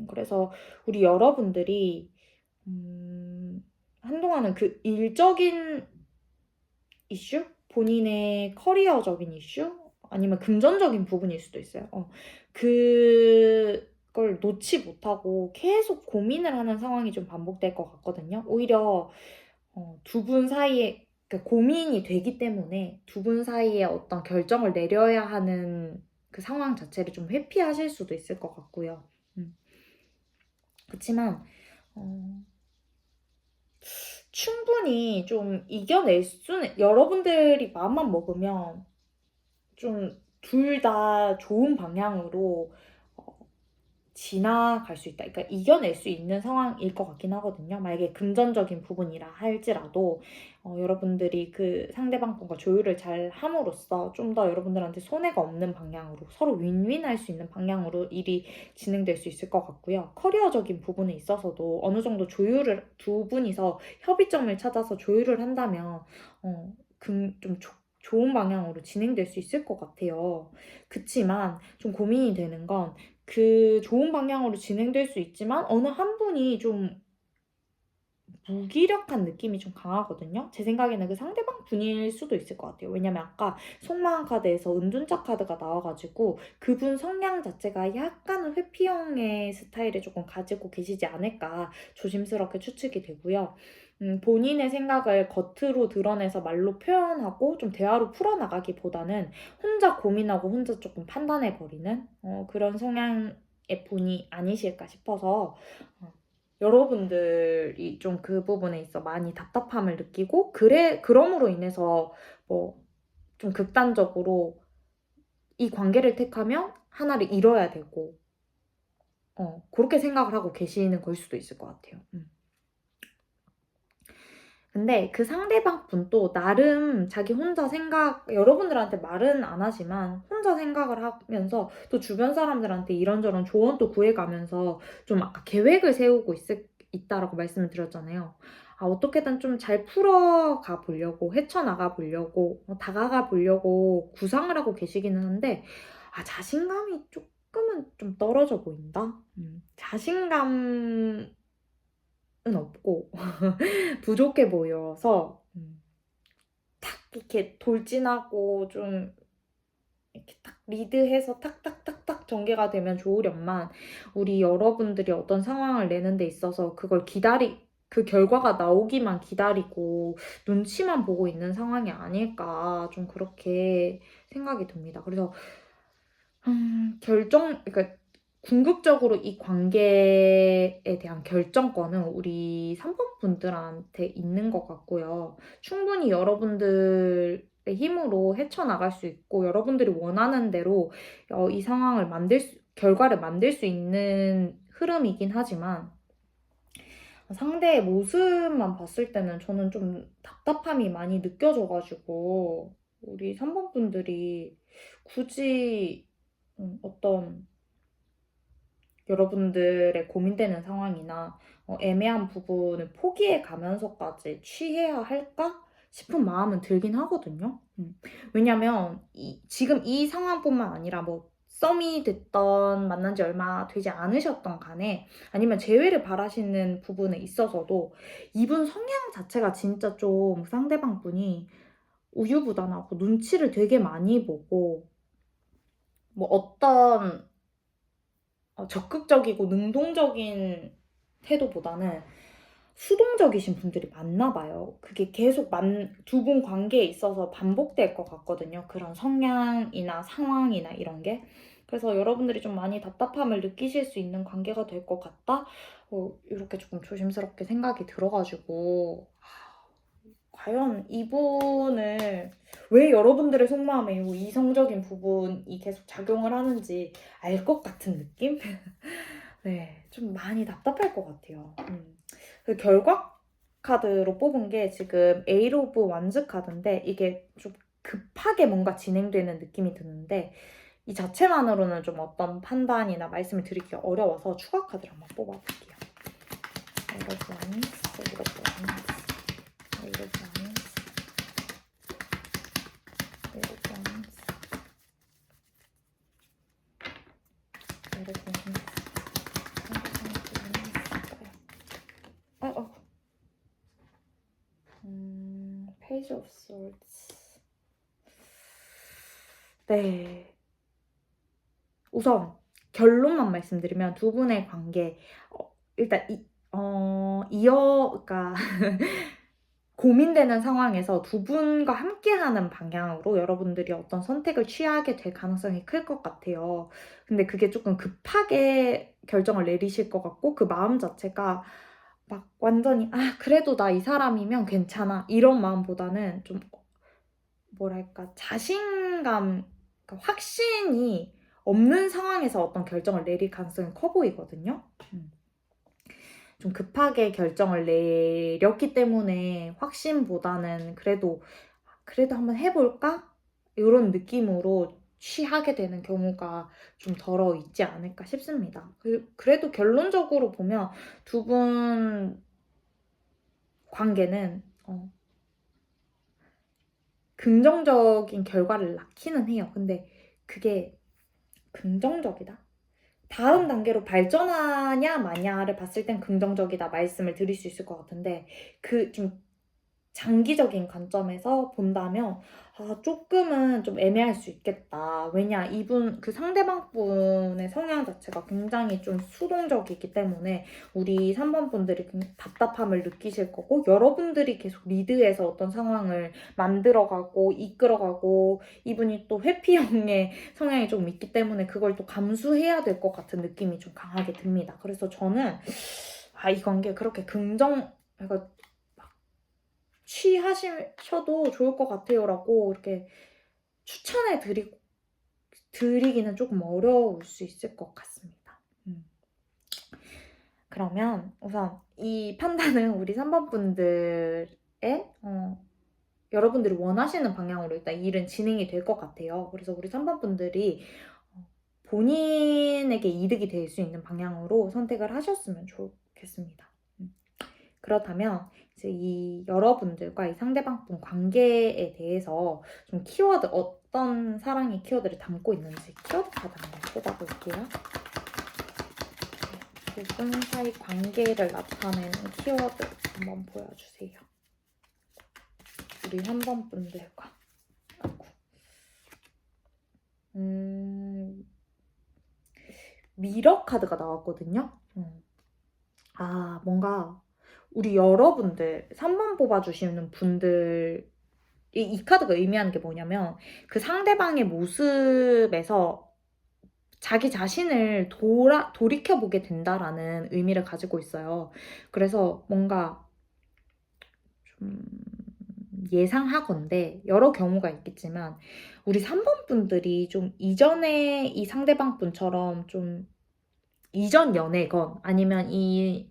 그래서 우리 여러분들이 한동안은 그 일적인 이슈? 본인의 커리어적인 이슈? 아니면 금전적인 부분일 수도 있어요. 그걸 놓지 못하고 계속 고민을 하는 상황이 좀 반복될 것 같거든요. 오히려 두 분 사이에 그러니까 고민이 되기 때문에 두 분 사이에 어떤 결정을 내려야 하는 그 상황 자체를 좀 회피하실 수도 있을 것 같고요. 그렇지만 충분히 좀 이겨낼 수는 여러분들이 마음만 먹으면 좀 둘 다 좋은 방향으로 지나갈 수 있다. 그러니까 이겨낼 수 있는 상황일 것 같긴 하거든요. 만약에 금전적인 부분이라 할지라도 여러분들이 그 상대방 분과 조율을 잘 함으로써 좀 더 여러분들한테 손해가 없는 방향으로 서로 윈윈할 수 있는 방향으로 일이 진행될 수 있을 것 같고요. 커리어적인 부분에 있어서도 어느 정도 조율을 두 분이서 협의점을 찾아서 조율을 한다면 좀 좋은 방향으로 진행될 수 있을 것 같아요. 그치만 좀 고민이 되는 건 그 좋은 방향으로 진행될 수 있지만 어느 한 분이 좀 무기력한 느낌이 좀 강하거든요. 제 생각에는 그 상대방 분일 수도 있을 것 같아요. 왜냐면 아까 속마음 카드에서 은둔자 카드가 나와가지고 그분 성향 자체가 약간은 회피형의 스타일을 조금 가지고 계시지 않을까 조심스럽게 추측이 되고요. 본인의 생각을 겉으로 드러내서 말로 표현하고 좀 대화로 풀어나가기보다는 혼자 고민하고 혼자 조금 판단해버리는 그런 성향의 분이 아니실까 싶어서 여러분들이 좀 그 부분에 있어 많이 답답함을 느끼고 그럼으로 인해서 뭐 좀 극단적으로 이 관계를 택하면 하나를 잃어야 되고 그렇게 생각을 하고 계시는 걸 수도 있을 것 같아요. 근데 그 상대방 분도 나름 자기 혼자 여러분들한테 말은 안 하지만 혼자 생각을 하면서 또 주변 사람들한테 이런저런 조언도 구해가면서 좀 아까 계획을 세우고 있다라고 말씀을 드렸잖아요. 어떻게든 좀 잘 풀어가 보려고, 헤쳐나가 보려고, 다가가 보려고 구상을 하고 계시기는 한데, 자신감이 조금은 좀 떨어져 보인다? 자신감은 없고, 부족해 보여서 탁 이렇게 돌진하고 좀 이렇게 딱 리드해서 탁탁탁탁 전개가 되면 좋으련만 우리 여러분들이 어떤 상황을 내는 데 있어서 그 결과가 나오기만 기다리고 눈치만 보고 있는 상황이 아닐까 좀 그렇게 생각이 듭니다. 그래서 그러니까 궁극적으로 이 관계에 대한 결정권은 우리 3번 분들한테 있는 것 같고요. 충분히 여러분들의 힘으로 헤쳐나갈 수 있고, 여러분들이 원하는 대로 이 상황을 결과를 만들 수 있는 흐름이긴 하지만, 상대의 모습만 봤을 때는 저는 좀 답답함이 많이 느껴져가지고, 우리 3번 분들이 굳이 어떤 여러분들의 고민되는 상황이나 애매한 부분을 포기해 가면서까지 취해야 할까 싶은 마음은 들긴 하거든요. 왜냐면 지금 이 상황뿐만 아니라 뭐 썸이 됐던 만난 지 얼마 되지 않으셨던 간에 아니면 재회를 바라시는 부분에 있어서도 이분 성향 자체가 진짜 좀 상대방 분이 우유부단하고 눈치를 되게 많이 보고 뭐 어떤 적극적이고 능동적인 태도보다는 수동적이신 분들이 많나 봐요. 그게 계속 두 분 관계에 있어서 반복될 것 같거든요. 그런 성향이나 상황이나 이런 게. 그래서 여러분들이 좀 많이 답답함을 느끼실 수 있는 관계가 될 것 같다? 이렇게 조금 조심스럽게 생각이 들어가지고 과연 이분을 왜 여러분들의 속마음에 이 이성적인 부분이 계속 작용을 하는지 알 것 같은 느낌? 네, 좀 많이 답답할 것 같아요. 그 결과 카드로 뽑은 게 지금 에이트 오브 완즈 카드인데 이게 좀 급하게 뭔가 진행되는 느낌이 드는데 이 자체만으로는 좀 어떤 판단이나 말씀을 드리기 어려워서 추가 카드를 한번 뽑아볼게요. 에이트 오브 완즈, 에이트 오브 완즈, 에이트 오브 완즈, 에이트 오브 완즈, 에이트 오브 완즈. 페이지 오브 스워드스. 네. 우선 결론만 말씀드리면 두 분의 관계 일단 그러니까 고민되는 상황에서 두 분과 함께하는 방향으로 여러분들이 어떤 선택을 취하게 될 가능성이 클 것 같아요. 근데 그게 조금 급하게 결정을 내리실 것 같고 그 마음 자체가 막 완전히 그래도 나 이 사람이면 괜찮아 이런 마음보다는 좀 뭐랄까 자신감, 그러니까 확신이 없는 상황에서 어떤 결정을 내릴 가능성이 커 보이거든요. 좀 급하게 결정을 내렸기 때문에 확신보다는 그래도 한번 해볼까? 이런 느낌으로 취하게 되는 경우가 좀 덜어 있지 않을까 싶습니다. 그래도 결론적으로 보면 두 분 관계는 긍정적인 결과를 낳기는 해요. 근데 그게 긍정적이다? 다음 단계로 발전하냐 마냐를 봤을 땐 긍정적이다 말씀을 드릴 수 있을 것 같은데 그 좀 장기적인 관점에서 본다면 조금은 좀 애매할 수 있겠다. 왜냐, 그 상대방 분의 성향 자체가 굉장히 좀 수동적이기 때문에 우리 3번 분들이 답답함을 느끼실 거고, 여러분들이 계속 리드해서 어떤 상황을 만들어가고 이끌어가고, 이분이 또 회피형의 성향이 좀 있기 때문에 그걸 또 감수해야 될 것 같은 느낌이 좀 강하게 듭니다. 그래서 저는 이 관계 그렇게 그러니까 취하셔도 좋을 것 같아요 라고 이렇게 추천해 드리기는 조금 어려울 수 있을 것 같습니다. 그러면 우선 이 판단은 우리 3번 분들의 여러분들이 원하시는 방향으로 일단 일은 진행이 될 것 같아요. 그래서 우리 3번 분들이 본인에게 이득이 될 수 있는 방향으로 선택을 하셨으면 좋겠습니다. 그렇다면 이제 이 여러분들과 이 상대방 분 관계에 대해서 좀 키워드, 어떤 사랑의 키워드를 담고 있는지 키워드 카드 한번 뽑아볼게요. 두 분 사이 관계를 나타내는 키워드 한번 보여주세요. 우리 3번 분들과. 미러 카드가 나왔거든요. 뭔가 우리 여러분들 3번 뽑아주시는 분들 이 카드가 의미하는 게 뭐냐면 그 상대방의 모습에서 자기 자신을 돌이켜보게 된다라는 의미를 가지고 있어요. 그래서 뭔가 좀 예상하건대 여러 경우가 있겠지만 우리 3번 분들이 좀 이전에 이 상대방 분처럼 좀 이전 연애건 아니면 이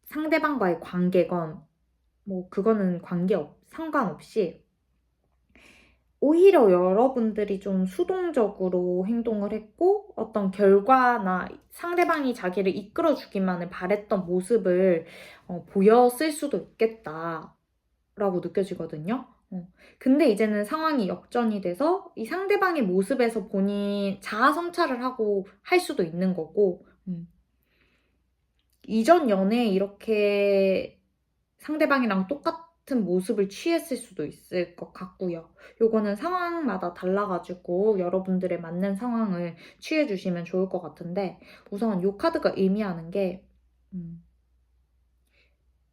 상대방과의 관계건 뭐 그거는 상관없이 오히려 여러분들이 좀 수동적으로 행동을 했고 어떤 결과나 상대방이 자기를 이끌어주기만을 바랬던 모습을 보였을 수도 있겠다라고 느껴지거든요. 근데 이제는 상황이 역전이 돼서 이 상대방의 모습에서 본인 자아 성찰을 하고 할 수도 있는 거고 이전 연애에 이렇게 상대방이랑 똑같은 모습을 취했을 수도 있을 것 같고요. 요거는 상황마다 달라가지고 여러분들의 맞는 상황을 취해주시면 좋을 것 같은데 우선 요 카드가 의미하는 게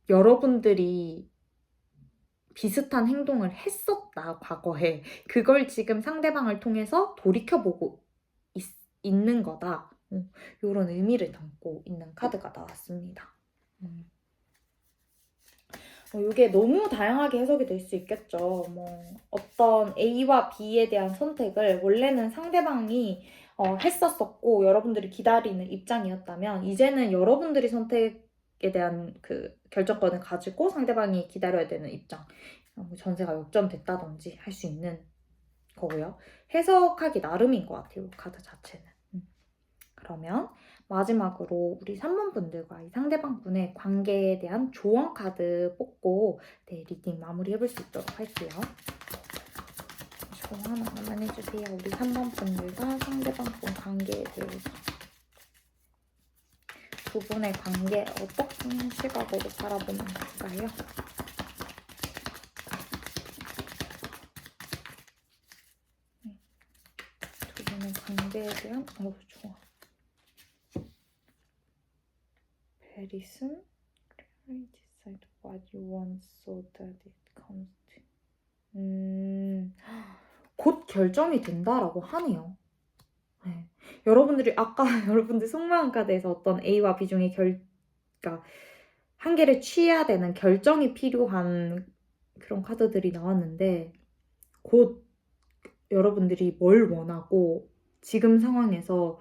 여러분들이 비슷한 행동을 했었다, 과거에. 그걸 지금 상대방을 통해서 돌이켜보고 있는 거다. 요런 의미를 담고 있는 카드가 나왔습니다. 이게 너무 다양하게 해석이 될 수 있겠죠. 어떤 A와 B에 대한 선택을 원래는 상대방이 했었었고 여러분들이 기다리는 입장이었다면 이제는 여러분들이 선택에 대한 그 결정권을 가지고 상대방이 기다려야 되는 입장. 전세가 역전됐다든지 할 수 있는 거고요. 해석하기 나름인 것 같아요, 카드 자체는. 그러면 마지막으로 우리 3번 분들과 이 상대방 분의 관계에 대한 조언 카드 뽑고 리딩 마무리해볼 수 있도록 할게요. 조언 하나만 해주세요. 우리 3번 분들과 상대방 분 관계에 대해서. 두 분의 관계 어떤 시각으로 바라보면 될까요? 두 분의 관계에 대한 조언. Very soon, clearly decide what you want so that it comes to. 곧 결정이 된다라고 하네요. 네. 여러분들이 아까 여러분들 속마음 카드에서 어떤 A와 B 중에 그러니까 한계를 취해야 되는 결정이 필요한 그런 카드들이 나왔는데 곧 여러분들이 뭘 원하고 지금 상황에서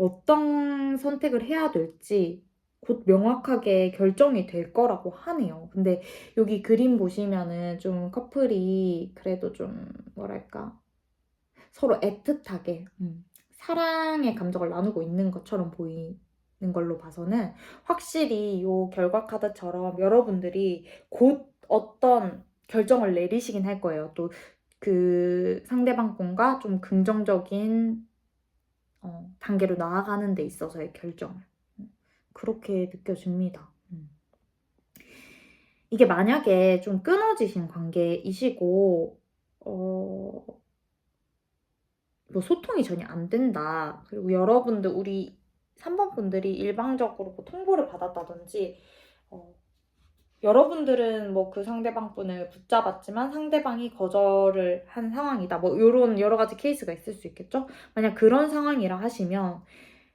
어떤 선택을 해야 될지 곧 명확하게 결정이 될 거라고 하네요. 근데 여기 그림 보시면은 좀 커플이 그래도 좀 뭐랄까 서로 애틋하게 사랑의 감정을 나누고 있는 것처럼 보이는 걸로 봐서는 확실히 이 결과 카드처럼 여러분들이 곧 어떤 결정을 내리시긴 할 거예요. 또 그 상대방 분과 좀 긍정적인 단계로 나아가는 데 있어서의 결정을. 그렇게 느껴집니다. 이게 만약에 좀 끊어지신 관계이시고 뭐 소통이 전혀 안 된다. 그리고 여러분들 우리 3번 분들이 일방적으로 뭐 통보를 받았다든지 여러분들은 뭐 그 상대방 분을 붙잡았지만 상대방이 거절을 한 상황이다. 뭐 요런 여러 가지 케이스가 있을 수 있겠죠? 만약 그런 상황이라 하시면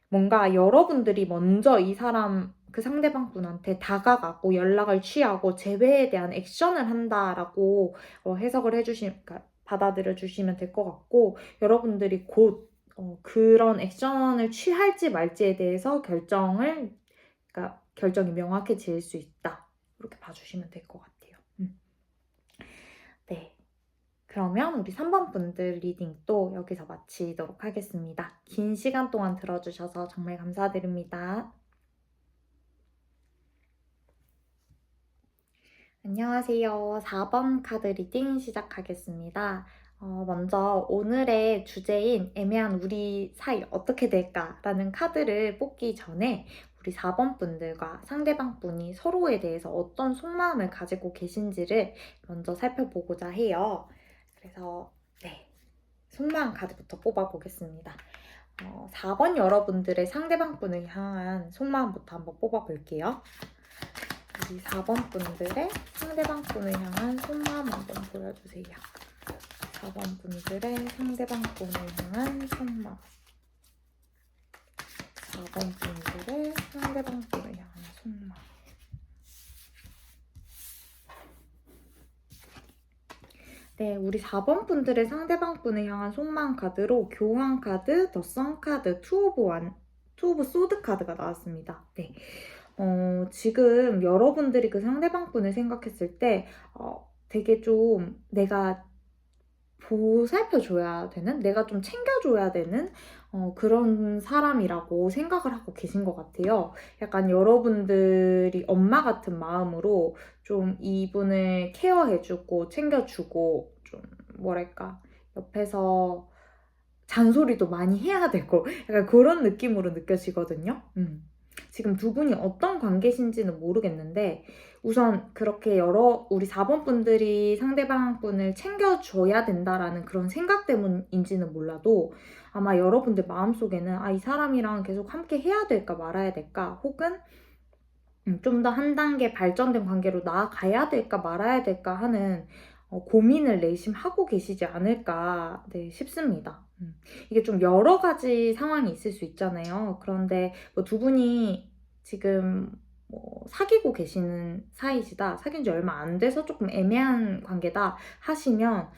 뭔가 여러분들이 먼저 이 사람 그 상대방 분한테 다가가고 연락을 취하고 재회에 대한 액션을 한다라고 해석을 그러니까 받아들여 주시면 될 것 같고 여러분들이 곧 그런 액션을 취할지 말지에 대해서 그러니까 결정이 명확해질 수 있다. 이렇게 봐주시면 될 것 같아요. 네. 그러면 우리 3번 분들 리딩도 여기서 마치도록 하겠습니다. 긴 시간 동안 들어주셔서 정말 감사드립니다. 안녕하세요. 4번 카드 리딩 시작하겠습니다. 먼저 오늘의 주제인 애매한 우리 사이 어떻게 될까라는 카드를 뽑기 전에 우리 4번 분들과 상대방 분이 서로에 대해서 어떤 속마음을 가지고 계신지를 먼저 살펴보고자 해요. 그래서 네, 속마음 카드부터 뽑아보겠습니다. 4번 여러분들의 상대방 분을 향한 속마음부터 한번 뽑아볼게요. 우리 4번 분들의 상대방 분을 향한 속마음 한번 보여주세요. 4번 분들의 상대방 분을 향한 속마음. 4번 분들의 상대방 분을 향한 속마음. 네, 우리 4번 분들의 상대방 분을 향한 속마음 카드로 교황 카드, 더 선 카드, 투 오브 소드 카드가 나왔습니다. 네. 지금 여러분들이 그 상대방 분을 생각했을 때 되게 좀 내가 보살펴줘야 되는, 내가 좀 챙겨줘야 되는 그런 사람이라고 생각을 하고 계신 것 같아요. 약간 여러분들이 엄마 같은 마음으로 좀 이분을 케어해주고 챙겨주고 좀 뭐랄까 옆에서 잔소리도 많이 해야 되고 약간 그런 느낌으로 느껴지거든요. 지금 두 분이 어떤 관계신지는 모르겠는데 우선 그렇게 우리 4번 분들이 상대방 분을 챙겨줘야 된다라는 그런 생각 때문인지는 몰라도 아마 여러분들 마음속에는 이 사람이랑 계속 함께 해야 될까 말아야 될까 혹은 좀 더 한 단계 발전된 관계로 나아가야 될까 말아야 될까 하는 고민을 내심 하고 계시지 않을까 싶습니다. 이게 좀 여러 가지 상황이 있을 수 있잖아요. 그런데 뭐 두 분이 지금 뭐 사귀고 계시는 사이시다, 사귄 지 얼마 안 돼서 조금 애매한 관계다 하시면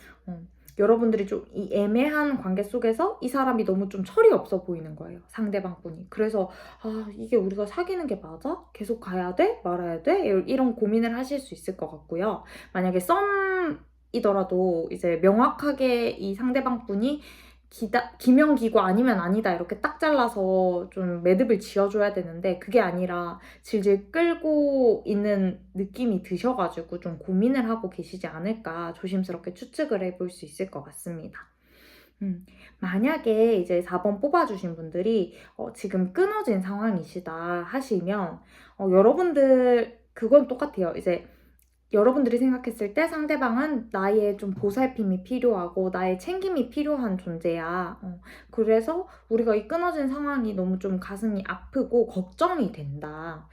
여러분들이 좀 이 애매한 관계 속에서 이 사람이 너무 좀 철이 없어 보이는 거예요. 상대방 분이. 그래서 이게 우리가 사귀는 게 맞아? 계속 가야 돼? 말아야 돼? 이런 고민을 하실 수 있을 것 같고요. 만약에 썸이더라도 이제 명확하게 이 상대방 분이 기명기고 아니면 아니다 이렇게 딱 잘라서 좀 매듭을 지어줘야 되는데 그게 아니라 질질 끌고 있는 느낌이 드셔가지고 좀 고민을 하고 계시지 않을까 조심스럽게 추측을 해볼 수 있을 것 같습니다. 만약에 이제 4번 뽑아주신 분들이 지금 끊어진 상황이시다 하시면 여러분들 그건 똑같아요. 이제 여러분들이 생각했을 때 상대방은 나의 좀 보살핌이 필요하고 나의 챙김이 필요한 존재야. 그래서 우리가 이 끊어진 상황이 너무 좀 가슴이 아프고 걱정이 된다.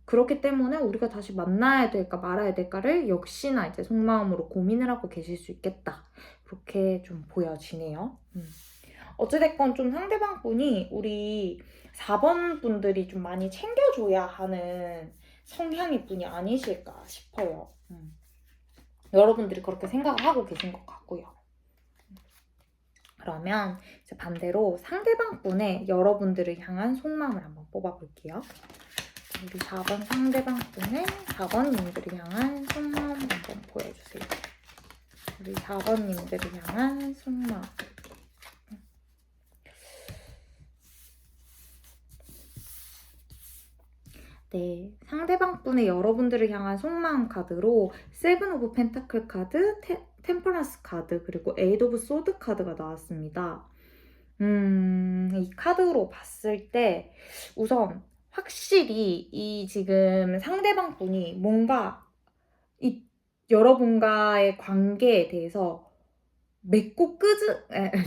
그렇기 때문에 우리가 다시 만나야 될까 말아야 될까를 역시나 이제 속마음으로 고민을 하고 계실 수 있겠다. 그렇게 좀 보여지네요. 어찌됐건 좀 상대방 분이 우리 4번 분들이 좀 많이 챙겨줘야 하는 성향의 분이 아니실까 싶어요. 여러분들이 그렇게 생각을 하고 계신 것 같고요. 그러면 이제 반대로 상대방 분의 여러분들을 향한 속마음을 한번 뽑아볼게요. 우리 4번 상대방 분의 4번님들을 향한 속마음 한번 보여주세요. 우리 4번님들을 향한 속마음. 네, 상대방 분의 여러분들을 향한 속마음 카드로 세븐 오브 펜타클 카드, 템퍼런스 카드, 그리고 에이드 오브 소드 카드가 나왔습니다. 이 카드로 봤을 때 우선 확실히 이 지금 상대방 분이 뭔가 이 여러분과의 관계에 대해서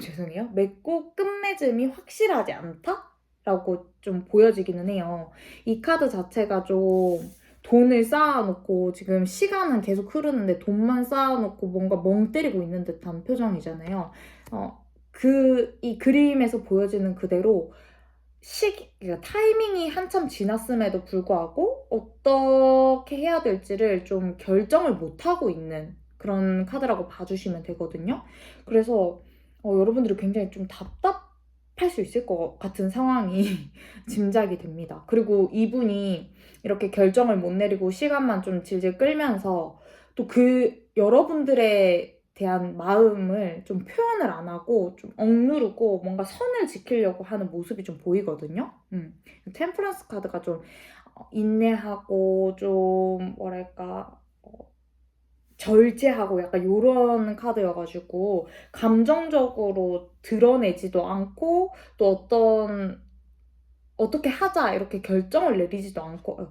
죄송해요. 맺고 끝맺음이 확실하지 않다라고 좀 보여지기는 해요. 이 카드 자체가 좀 돈을 쌓아놓고 지금 시간은 계속 흐르는데 돈만 쌓아놓고 뭔가 멍 때리고 있는 듯한 표정이잖아요. 이 그림에서 보여지는 그대로 그러니까 타이밍이 한참 지났음에도 불구하고 어떻게 해야 될지를 좀 결정을 못하고 있는 그런 카드라고 봐주시면 되거든요. 그래서 여러분들이 굉장히 좀 답답할 수 있을 것 같은 상황이 짐작이 됩니다. 그리고 이분이 이렇게 결정을 못 내리고 시간만 좀 질질 끌면서 또 여러분들의 대한 마음을 좀 표현을 안 하고 좀 억누르고 뭔가 선을 지키려고 하는 모습이 좀 보이거든요. 템퍼런스 카드가 좀 인내하고 좀 뭐랄까 절제하고 약간 요런 카드여가지고 감정적으로 드러내지도 않고 또 어떻게 하자 이렇게 결정을 내리지도 않고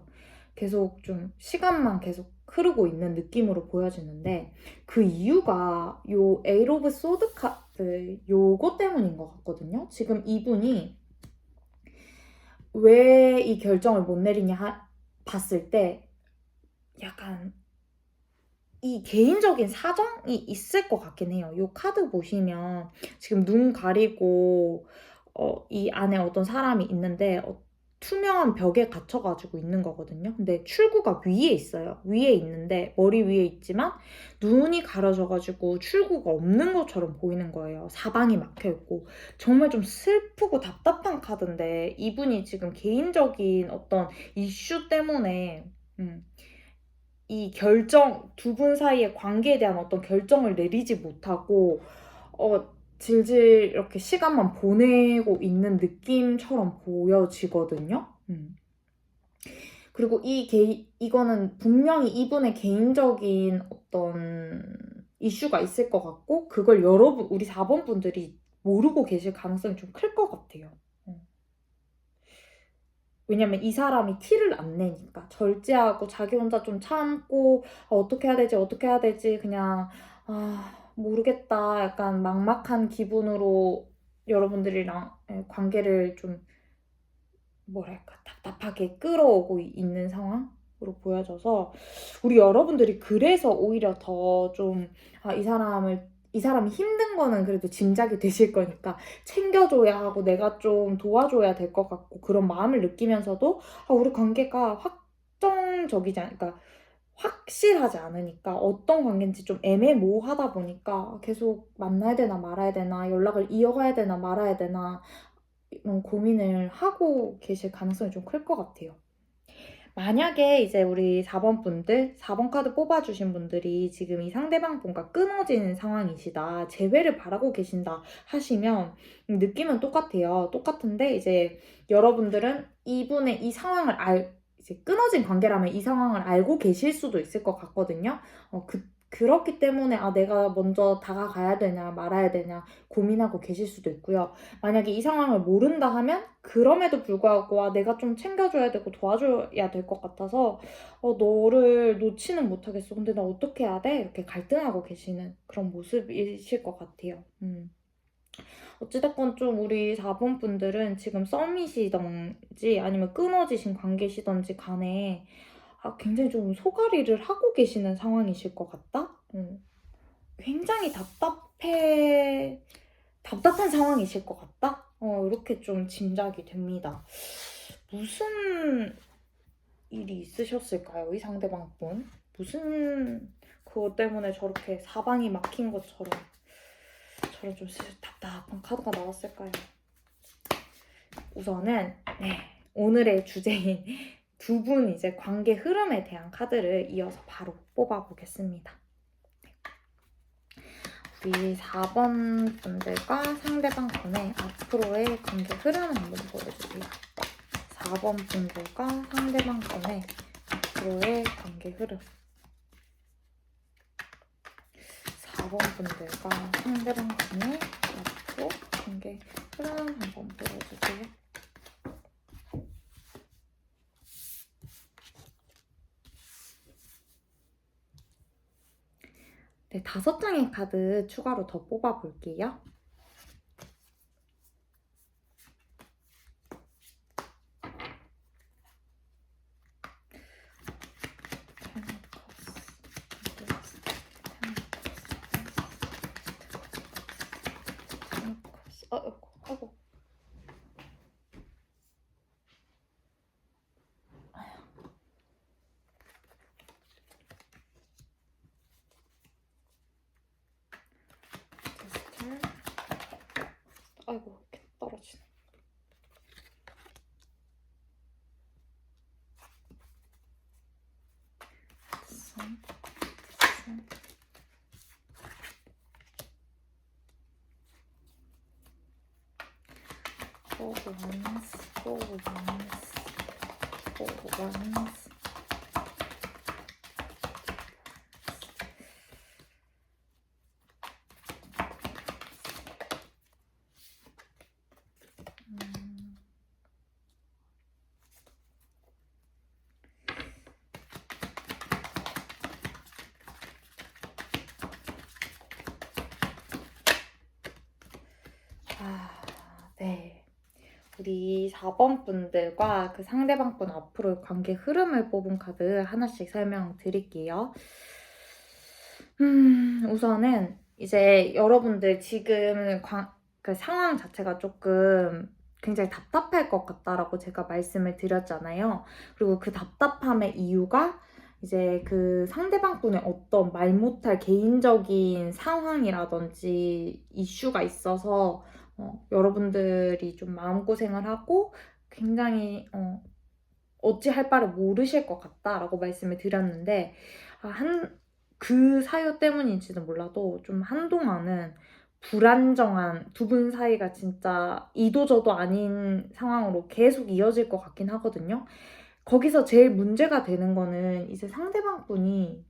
계속 좀 시간만 계속 흐르고 있는 느낌으로 보여지는데 그 이유가 요 에이트 오브 소드 카드 요거 때문인 것 같거든요. 지금 이분이 왜 이 결정을 못 내리냐 봤을 때 약간 이 개인적인 사정이 있을 것 같긴 해요. 요 카드 보시면 지금 눈 가리고 이 안에 어떤 사람이 있는데 투명한 벽에 갇혀가지고 있는 거거든요. 근데 출구가 위에 있어요. 위에 있는데 머리 위에 있지만 눈이 가려져가지고 출구가 없는 것처럼 보이는 거예요. 사방이 막혀있고 정말 좀 슬프고 답답한 카드인데 이분이 지금 개인적인 어떤 이슈 때문에 이 두 분 사이의 관계에 대한 어떤 결정을 내리지 못하고 질질 이렇게 시간만 보내고 있는 느낌처럼 보여지거든요. 그리고 이거는 분명히 이분의 개인적인 어떤 이슈가 있을 것 같고 그걸 우리 4번 분들이 모르고 계실 가능성이 좀 클 것 같아요. 왜냐면 이 사람이 티를 안 내니까 절제하고 자기 혼자 좀 참고 어떻게 해야 되지 어떻게 해야 되지 그냥 모르겠다 약간 막막한 기분으로 여러분들이랑 관계를 좀 뭐랄까 답답하게 끌어오고 있는 상황으로 보여져서 우리 여러분들이 그래서 오히려 더 좀 이 사람이 힘든 거는 그래도 짐작이 되실 거니까 챙겨줘야 하고 내가 좀 도와줘야 될 것 같고 그런 마음을 느끼면서도 우리 관계가 그러니까 확실하지 않으니까 어떤 관계인지 좀 애매모호하다 보니까 계속 만나야 되나 말아야 되나 연락을 이어가야 되나 말아야 되나 이런 고민을 하고 계실 가능성이 좀 클 것 같아요. 만약에 이제 우리 4번 분들, 4번 카드 뽑아주신 분들이 지금 이 상대방 분과 끊어지는 상황이시다, 재회를 바라고 계신다 하시면 느낌은 똑같아요. 똑같은데 이제 여러분들은 이분의 이 상황을 이제 끊어진 관계라면 이 상황을 알고 계실 수도 있을 것 같거든요. 그렇기 때문에 내가 먼저 다가가야 되냐 말아야 되냐 고민하고 계실 수도 있고요. 만약에 이 상황을 모른다 하면 그럼에도 불구하고 내가 좀 챙겨줘야 되고 도와줘야 될 것 같아서 너를 놓지는 못하겠어. 근데 나 어떻게 해야 돼? 이렇게 갈등하고 계시는 그런 모습이실 것 같아요. 어찌됐건 좀 우리 4번 분들은 지금 썸이시던지 아니면 끊어지신 관계시던지 간에 굉장히 좀 소가리를 하고 계시는 상황이실 것 같다? 굉장히 답답한 상황이실 것 같다? 이렇게 좀 짐작이 됩니다. 무슨 일이 있으셨을까요? 이 상대방 분? 무슨 그것 때문에 저렇게 사방이 막힌 것처럼 저런 좀 답답한 카드가 나왔을까요? 우선은 오늘의 주제인 두 분 이제 관계 흐름에 대한 카드를 이어서 바로 뽑아보겠습니다. 우리 4번 분들과 상대방 분의 앞으로의 관계 흐름 한번 보여주세요. 4번 분들과 상대방 분의 앞으로의 관계 흐름. 4번 분들과 상대방 분의 앞으로 관계 흐름 한번 보여주세요. 5장의 카드 추가로 더 뽑아볼게요. 아이고. 아이고, 이렇게 떨어지네. Four ones, four ones, four ones. 네. 우리 4번 분들과 그 상대방 분 앞으로의 관계 흐름을 뽑은 카드 하나씩 설명드릴게요. 우선은 이제 여러분들 지금 그 상황 자체가 조금 굉장히 답답할 것 같다라고 제가 말씀을 드렸잖아요. 그리고 그 답답함의 이유가 이제 그 상대방 분의 어떤 말 못할 개인적인 상황이라든지 이슈가 있어서 여러분들이 좀 마음고생을 하고 굉장히 어찌할 바를 모르실 것 같다라고 말씀을 드렸는데 그 사유 때문인지는 몰라도 좀 한동안은 불안정한 두 분 사이가 진짜 이도저도 아닌 상황으로 계속 이어질 것 같긴 하거든요. 거기서 제일 문제가 되는 거는 이제 상대방 분이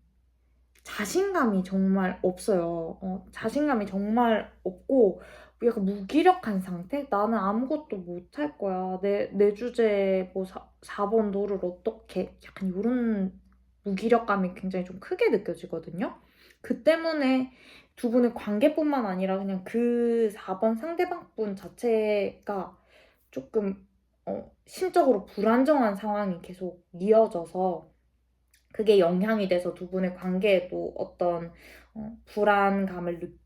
자신감이 정말 없어요. 자신감이 정말 없고 약간 무기력한 상태? 나는 아무것도 못할 거야. 내 주제에 뭐 4번 너를 어떻게 약간 이런 무기력감이 굉장히 좀 크게 느껴지거든요. 그 때문에 두 분의 관계뿐만 아니라 그냥 그 4번 상대방 분 자체가 조금 심적으로 불안정한 상황이 계속 이어져서 그게 영향이 돼서 두 분의 관계에도 어떤 불안감을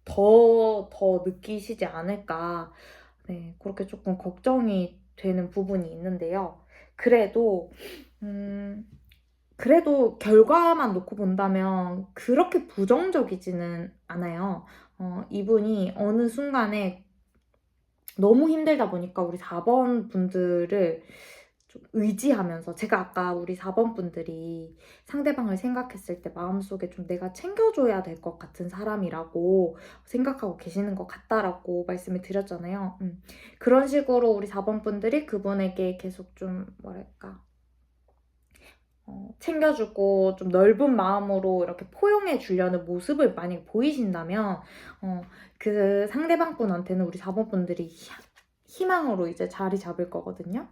더 느끼시지 않을까. 네, 그렇게 조금 걱정이 되는 부분이 있는데요. 그래도 결과만 놓고 본다면 그렇게 부정적이지는 않아요. 이분이 어느 순간에 너무 힘들다 보니까 우리 4번 분들을 좀 의지하면서 제가 아까 우리 4번 분들이 상대방을 생각했을 때 마음속에 좀 내가 챙겨줘야 될 것 같은 사람이라고 생각하고 계시는 것 같다라고 말씀을 드렸잖아요. 그런 식으로 우리 4번 분들이 그분에게 계속 좀 뭐랄까 챙겨주고 좀 넓은 마음으로 이렇게 포용해 주려는 모습을 많이 보이신다면 그 상대방 분한테는 우리 4번 분들이 희망으로 이제 자리 잡을 거거든요.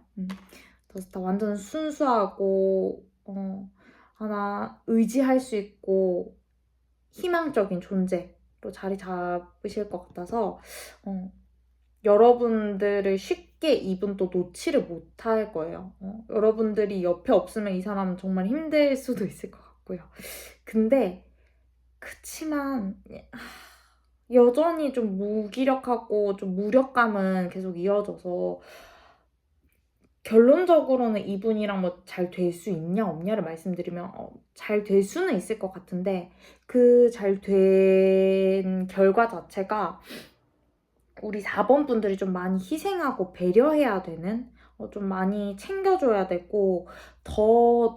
그래서 완전 순수하고 하나 의지할 수 있고 희망적인 존재로 자리 잡으실 것 같아서 여러분들을 쉽게 이분 또 놓지를 못할 거예요. 여러분들이 옆에 없으면 이 사람은 정말 힘들 수도 있을 것 같고요. 근데 그치만 여전히 좀 무기력하고 좀 무력감은 계속 이어져서 결론적으로는 이분이랑 뭐 잘 될 수 있냐 없냐를 말씀드리면 잘 될 수는 있을 것 같은데 그 잘 된 결과 자체가 우리 4번 분들이 좀 많이 희생하고 배려해야 되는 좀 많이 챙겨줘야 되고 더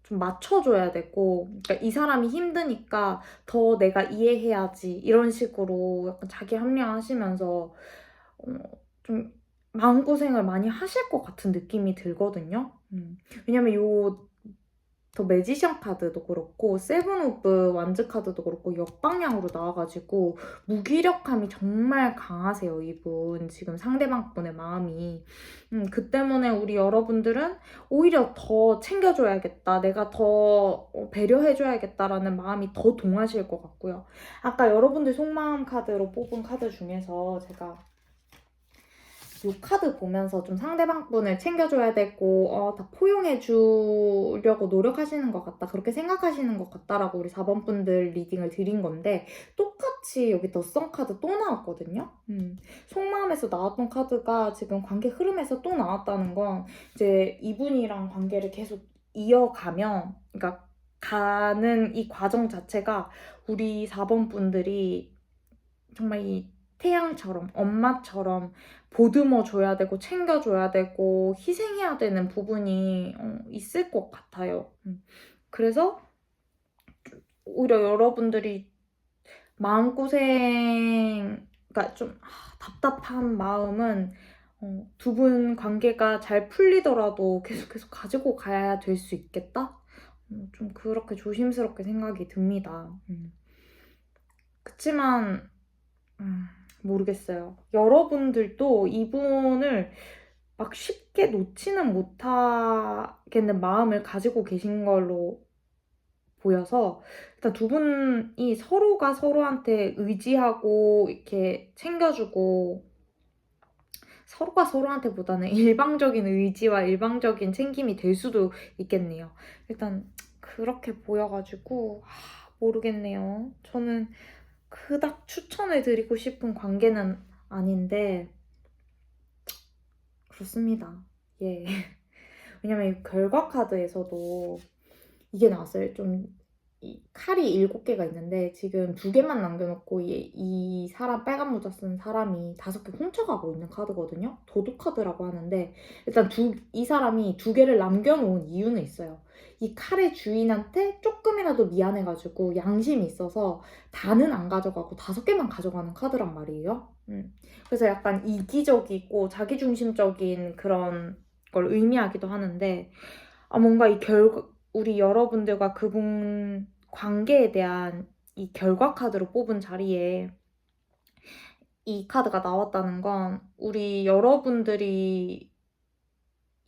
좀 맞춰줘야 되고 그러니까 이 사람이 힘드니까 더 내가 이해해야지 이런 식으로 약간 자기 합리화하시면서 좀 마음고생을 많이 하실 것 같은 느낌이 들거든요. 왜냐면 더 매지션 카드도 그렇고 세븐 오브 완즈 카드도 그렇고 역방향으로 나와가지고 무기력함이 정말 강하세요. 이분 지금 상대방분의 마음이. 그 때문에 우리 여러분들은 오히려 더 챙겨줘야겠다, 내가 더 배려해줘야겠다라는 마음이 더 동하실 것 같고요. 아까 여러분들 속마음 카드로 뽑은 카드 중에서 제가 이 카드 보면서 좀 상대방 분을 챙겨줘야 되고 다 포용해 주려고 노력하시는 것 같다, 그렇게 생각하시는 것 같다라고 우리 4번 분들 리딩을 드린 건데, 똑같이 여기 더선 카드 또 나왔거든요. 속마음에서 나왔던 카드가 지금 관계 흐름에서 또 나왔다는 건 이제 이분이랑 관계를 계속 이어가면, 그러니까 가는 이 과정 자체가 우리 4번 분들이 정말 이 태양처럼 엄마처럼 보듬어 줘야 되고 챙겨줘야 되고 희생해야 되는 부분이 있을 것 같아요. 그래서 오히려 여러분들이 마음고생, 그러니까 좀 답답한 마음은 두 분 관계가 잘 풀리더라도 계속 가지고 가야 될 수 있겠다? 좀 그렇게 조심스럽게 생각이 듭니다. 그치만 모르겠어요. 여러분들도 이분을 막 쉽게 놓지는 못하겠는 마음을 가지고 계신 걸로 보여서, 일단 두 분이 서로가 서로한테 의지하고 이렇게 챙겨주고, 서로가 서로한테보다는 일방적인 의지와 일방적인 챙김이 될 수도 있겠네요. 일단 그렇게 보여가지고 모르겠네요. 저는 그닥 추천을 드리고 싶은 관계는 아닌데 그렇습니다. 예. 왜냐면 이 결과 카드에서도 이게 나왔어요. 좀 이 칼이 7개가 있는데 지금 2개만 남겨놓고 이 사람, 빨간 모자 쓴 사람이 5개 훔쳐가고 있는 카드거든요. 도둑 카드라고 하는데, 일단 이 사람이 2개를 남겨놓은 이유는 있어요. 이 칼의 주인한테 조금이라도 미안해가지고 양심이 있어서 다는 안 가져가고 5개만 가져가는 카드란 말이에요. 그래서 약간 이기적이고 자기중심적인 그런 걸 의미하기도 하는데, 뭔가 우리 여러분들과 그분 관계에 대한 이 결과 카드로 뽑은 자리에 이 카드가 나왔다는 건 우리 여러분들이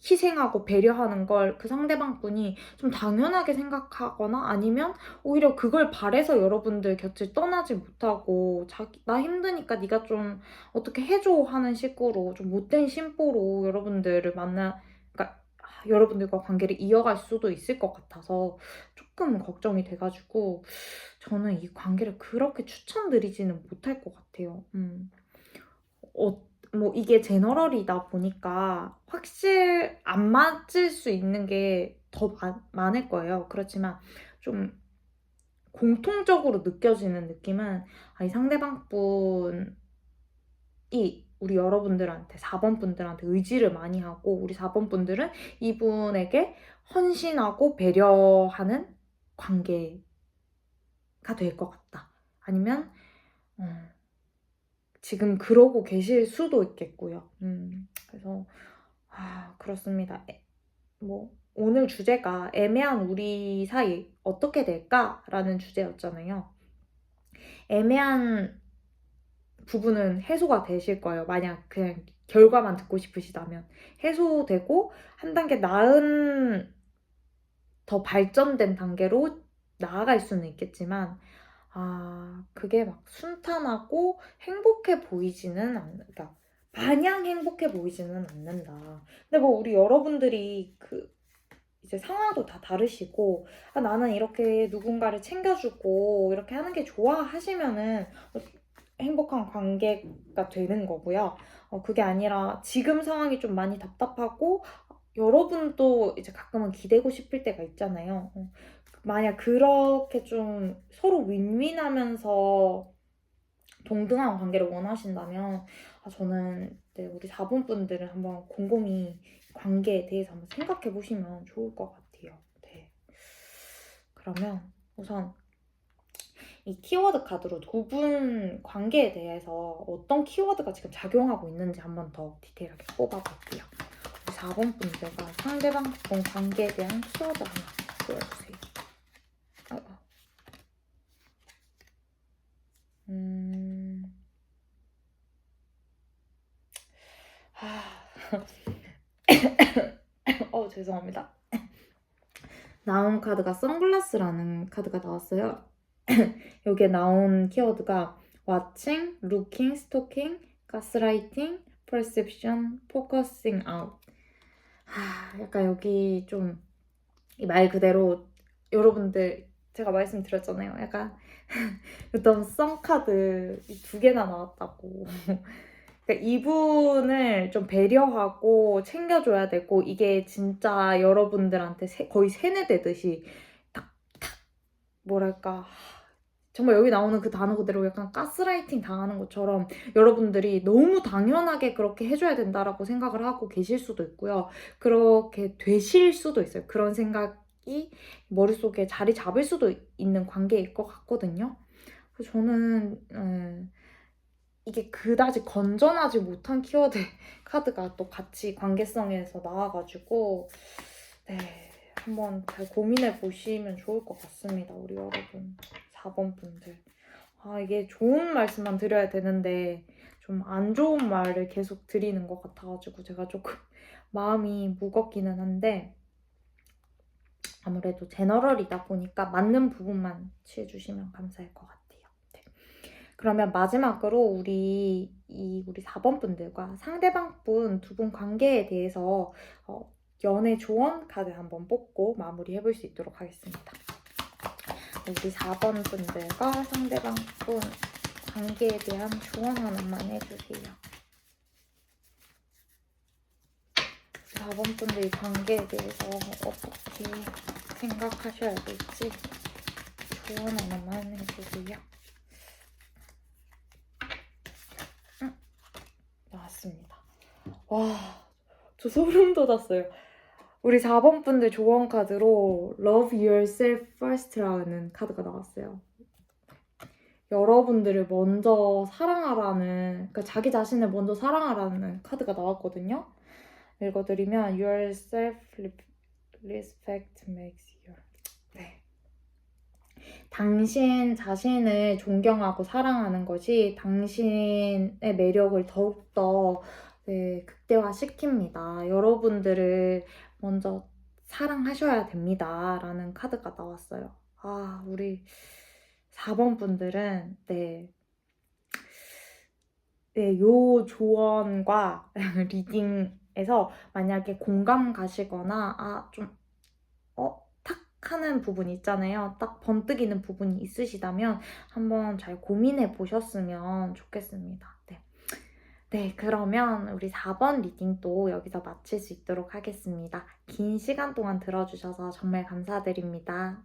희생하고 배려하는 걸 그 상대방 분이 좀 당연하게 생각하거나, 아니면 오히려 그걸 바래서 여러분들 곁을 떠나지 못하고 나 힘드니까 네가 좀 어떻게 해줘 하는 식으로 좀 못된 심보로 여러분들을 그러니까 여러분들과 관계를 이어갈 수도 있을 것 같아서 조금 걱정이 돼가지고 저는 이 관계를 그렇게 추천드리지는 못할 것 같아요. 뭐 이게 제너럴이다 보니까 안 맞을 수 있는 게 더 많을 거예요. 그렇지만 좀 공통적으로 느껴지는 느낌은 이 상대방 분이 우리 여러분들한테, 4번 분들한테 의지를 많이 하고, 우리 4번 분들은 이분에게 헌신하고 배려하는 관계가 될 것 같다. 아니면 지금 그러고 계실 수도 있겠고요. 그래서 그렇습니다. 뭐 오늘 주제가 애매한 우리 사이 어떻게 될까라는 주제였잖아요. 애매한 부분은 해소가 되실 거예요. 만약 그냥 결과만 듣고 싶으시다면 해소되고 한 단계 나은, 더 발전된 단계로 나아갈 수는 있겠지만 그게 막 순탄하고 행복해 보이지는 그러니까 마냥 행복해 보이지는 않는다. 근데 뭐 우리 여러분들이 이제 상황도 다 다르시고, 나는 이렇게 누군가를 챙겨주고 이렇게 하는 게 좋아 하시면은 행복한 관계가 되는 거고요. 그게 아니라 지금 상황이 좀 많이 답답하고 여러분도 이제 가끔은 기대고 싶을 때가 있잖아요. 만약 그렇게 좀 서로 윈윈하면서 동등한 관계를 원하신다면 저는 우리 4번 분들은 한번 곰곰이 관계에 대해서 한번 생각해 보시면 좋을 것 같아요. 네. 그러면 우선 이 키워드 카드로 두 분 관계에 대해서 어떤 키워드가 지금 작용하고 있는지 한번 더 디테일하게 뽑아볼게요. 4번 분들과 상대방 분 관계에 대한 키워드 하나 보여주세요. 죄송합니다. 나온 카드가 선글라스라는 카드가 나왔어요. 여기에 나온 키워드가 watching, looking, stalking, gaslighting, perception, focusing out. 약간 여기 좀 말 그대로 여러분들 제가 말씀드렸잖아요. 약간 너무 썸카드 두 개나 나왔다고. 그러니까 이분을 좀 배려하고 챙겨줘야 되고 이게 진짜 여러분들한테 거의 세뇌되듯이 탁탁 뭐랄까 정말 여기 나오는 그 단어 그대로 약간 가스라이팅 당하는 것처럼 여러분들이 너무 당연하게 그렇게 해줘야 된다라고 생각을 하고 계실 수도 있고요. 그렇게 되실 수도 있어요. 그런 생각이 머릿속에 자리 잡을 수도 있는 관계일 것 같거든요. 그래서 저는 이게 그다지 건전하지 못한 키워드 카드가 또 같이 관계성에서 나와가지고 한번 잘 고민해 보시면 좋을 것 같습니다. 우리 여러분 4번 분들. 이게 좋은 말씀만 드려야 되는데 좀 안 좋은 말을 계속 드리는 것 같아가지고 제가 조금 마음이 무겁기는 한데 아무래도 제너럴이다 보니까 맞는 부분만 취해주시면 감사할 것 같아요. 그러면 마지막으로 우리 4번 분들과 상대방 분 두 분 관계에 대해서 연애 조언 카드 한번 뽑고 마무리해볼 수 있도록 하겠습니다. 우리 4번 분들과 상대방 분 관계에 대한 조언 하나만 해주세요. 4번 분들의 관계에 대해서 어떻게 생각하셔야 될지 조언 하나만 해주세요. 나왔습니다. 와, 저 소름 돋았어요. 우리 4번 분들 조언 카드로 Love Yourself First라는 카드가 나왔어요. 여러분들을 먼저 사랑하라는, 그러니까 자기 자신을 먼저 사랑하라는 카드가 나왔거든요. 읽어드리면 Your self-respect makes you. 당신 자신을 존경하고 사랑하는 것이 당신의 매력을 더욱더 극대화시킵니다. 여러분들을 먼저 사랑하셔야 됩니다. 라는 카드가 나왔어요. 우리 4번 분들은 요 조언과 리딩에서 만약에 공감 가시거나 탁 하는 부분 있잖아요. 딱 번뜩이는 부분이 있으시다면 한번 잘 고민해 보셨으면 좋겠습니다. 그러면 우리 4번 리딩도 여기서 마칠 수 있도록 하겠습니다. 긴 시간 동안 들어주셔서 정말 감사드립니다.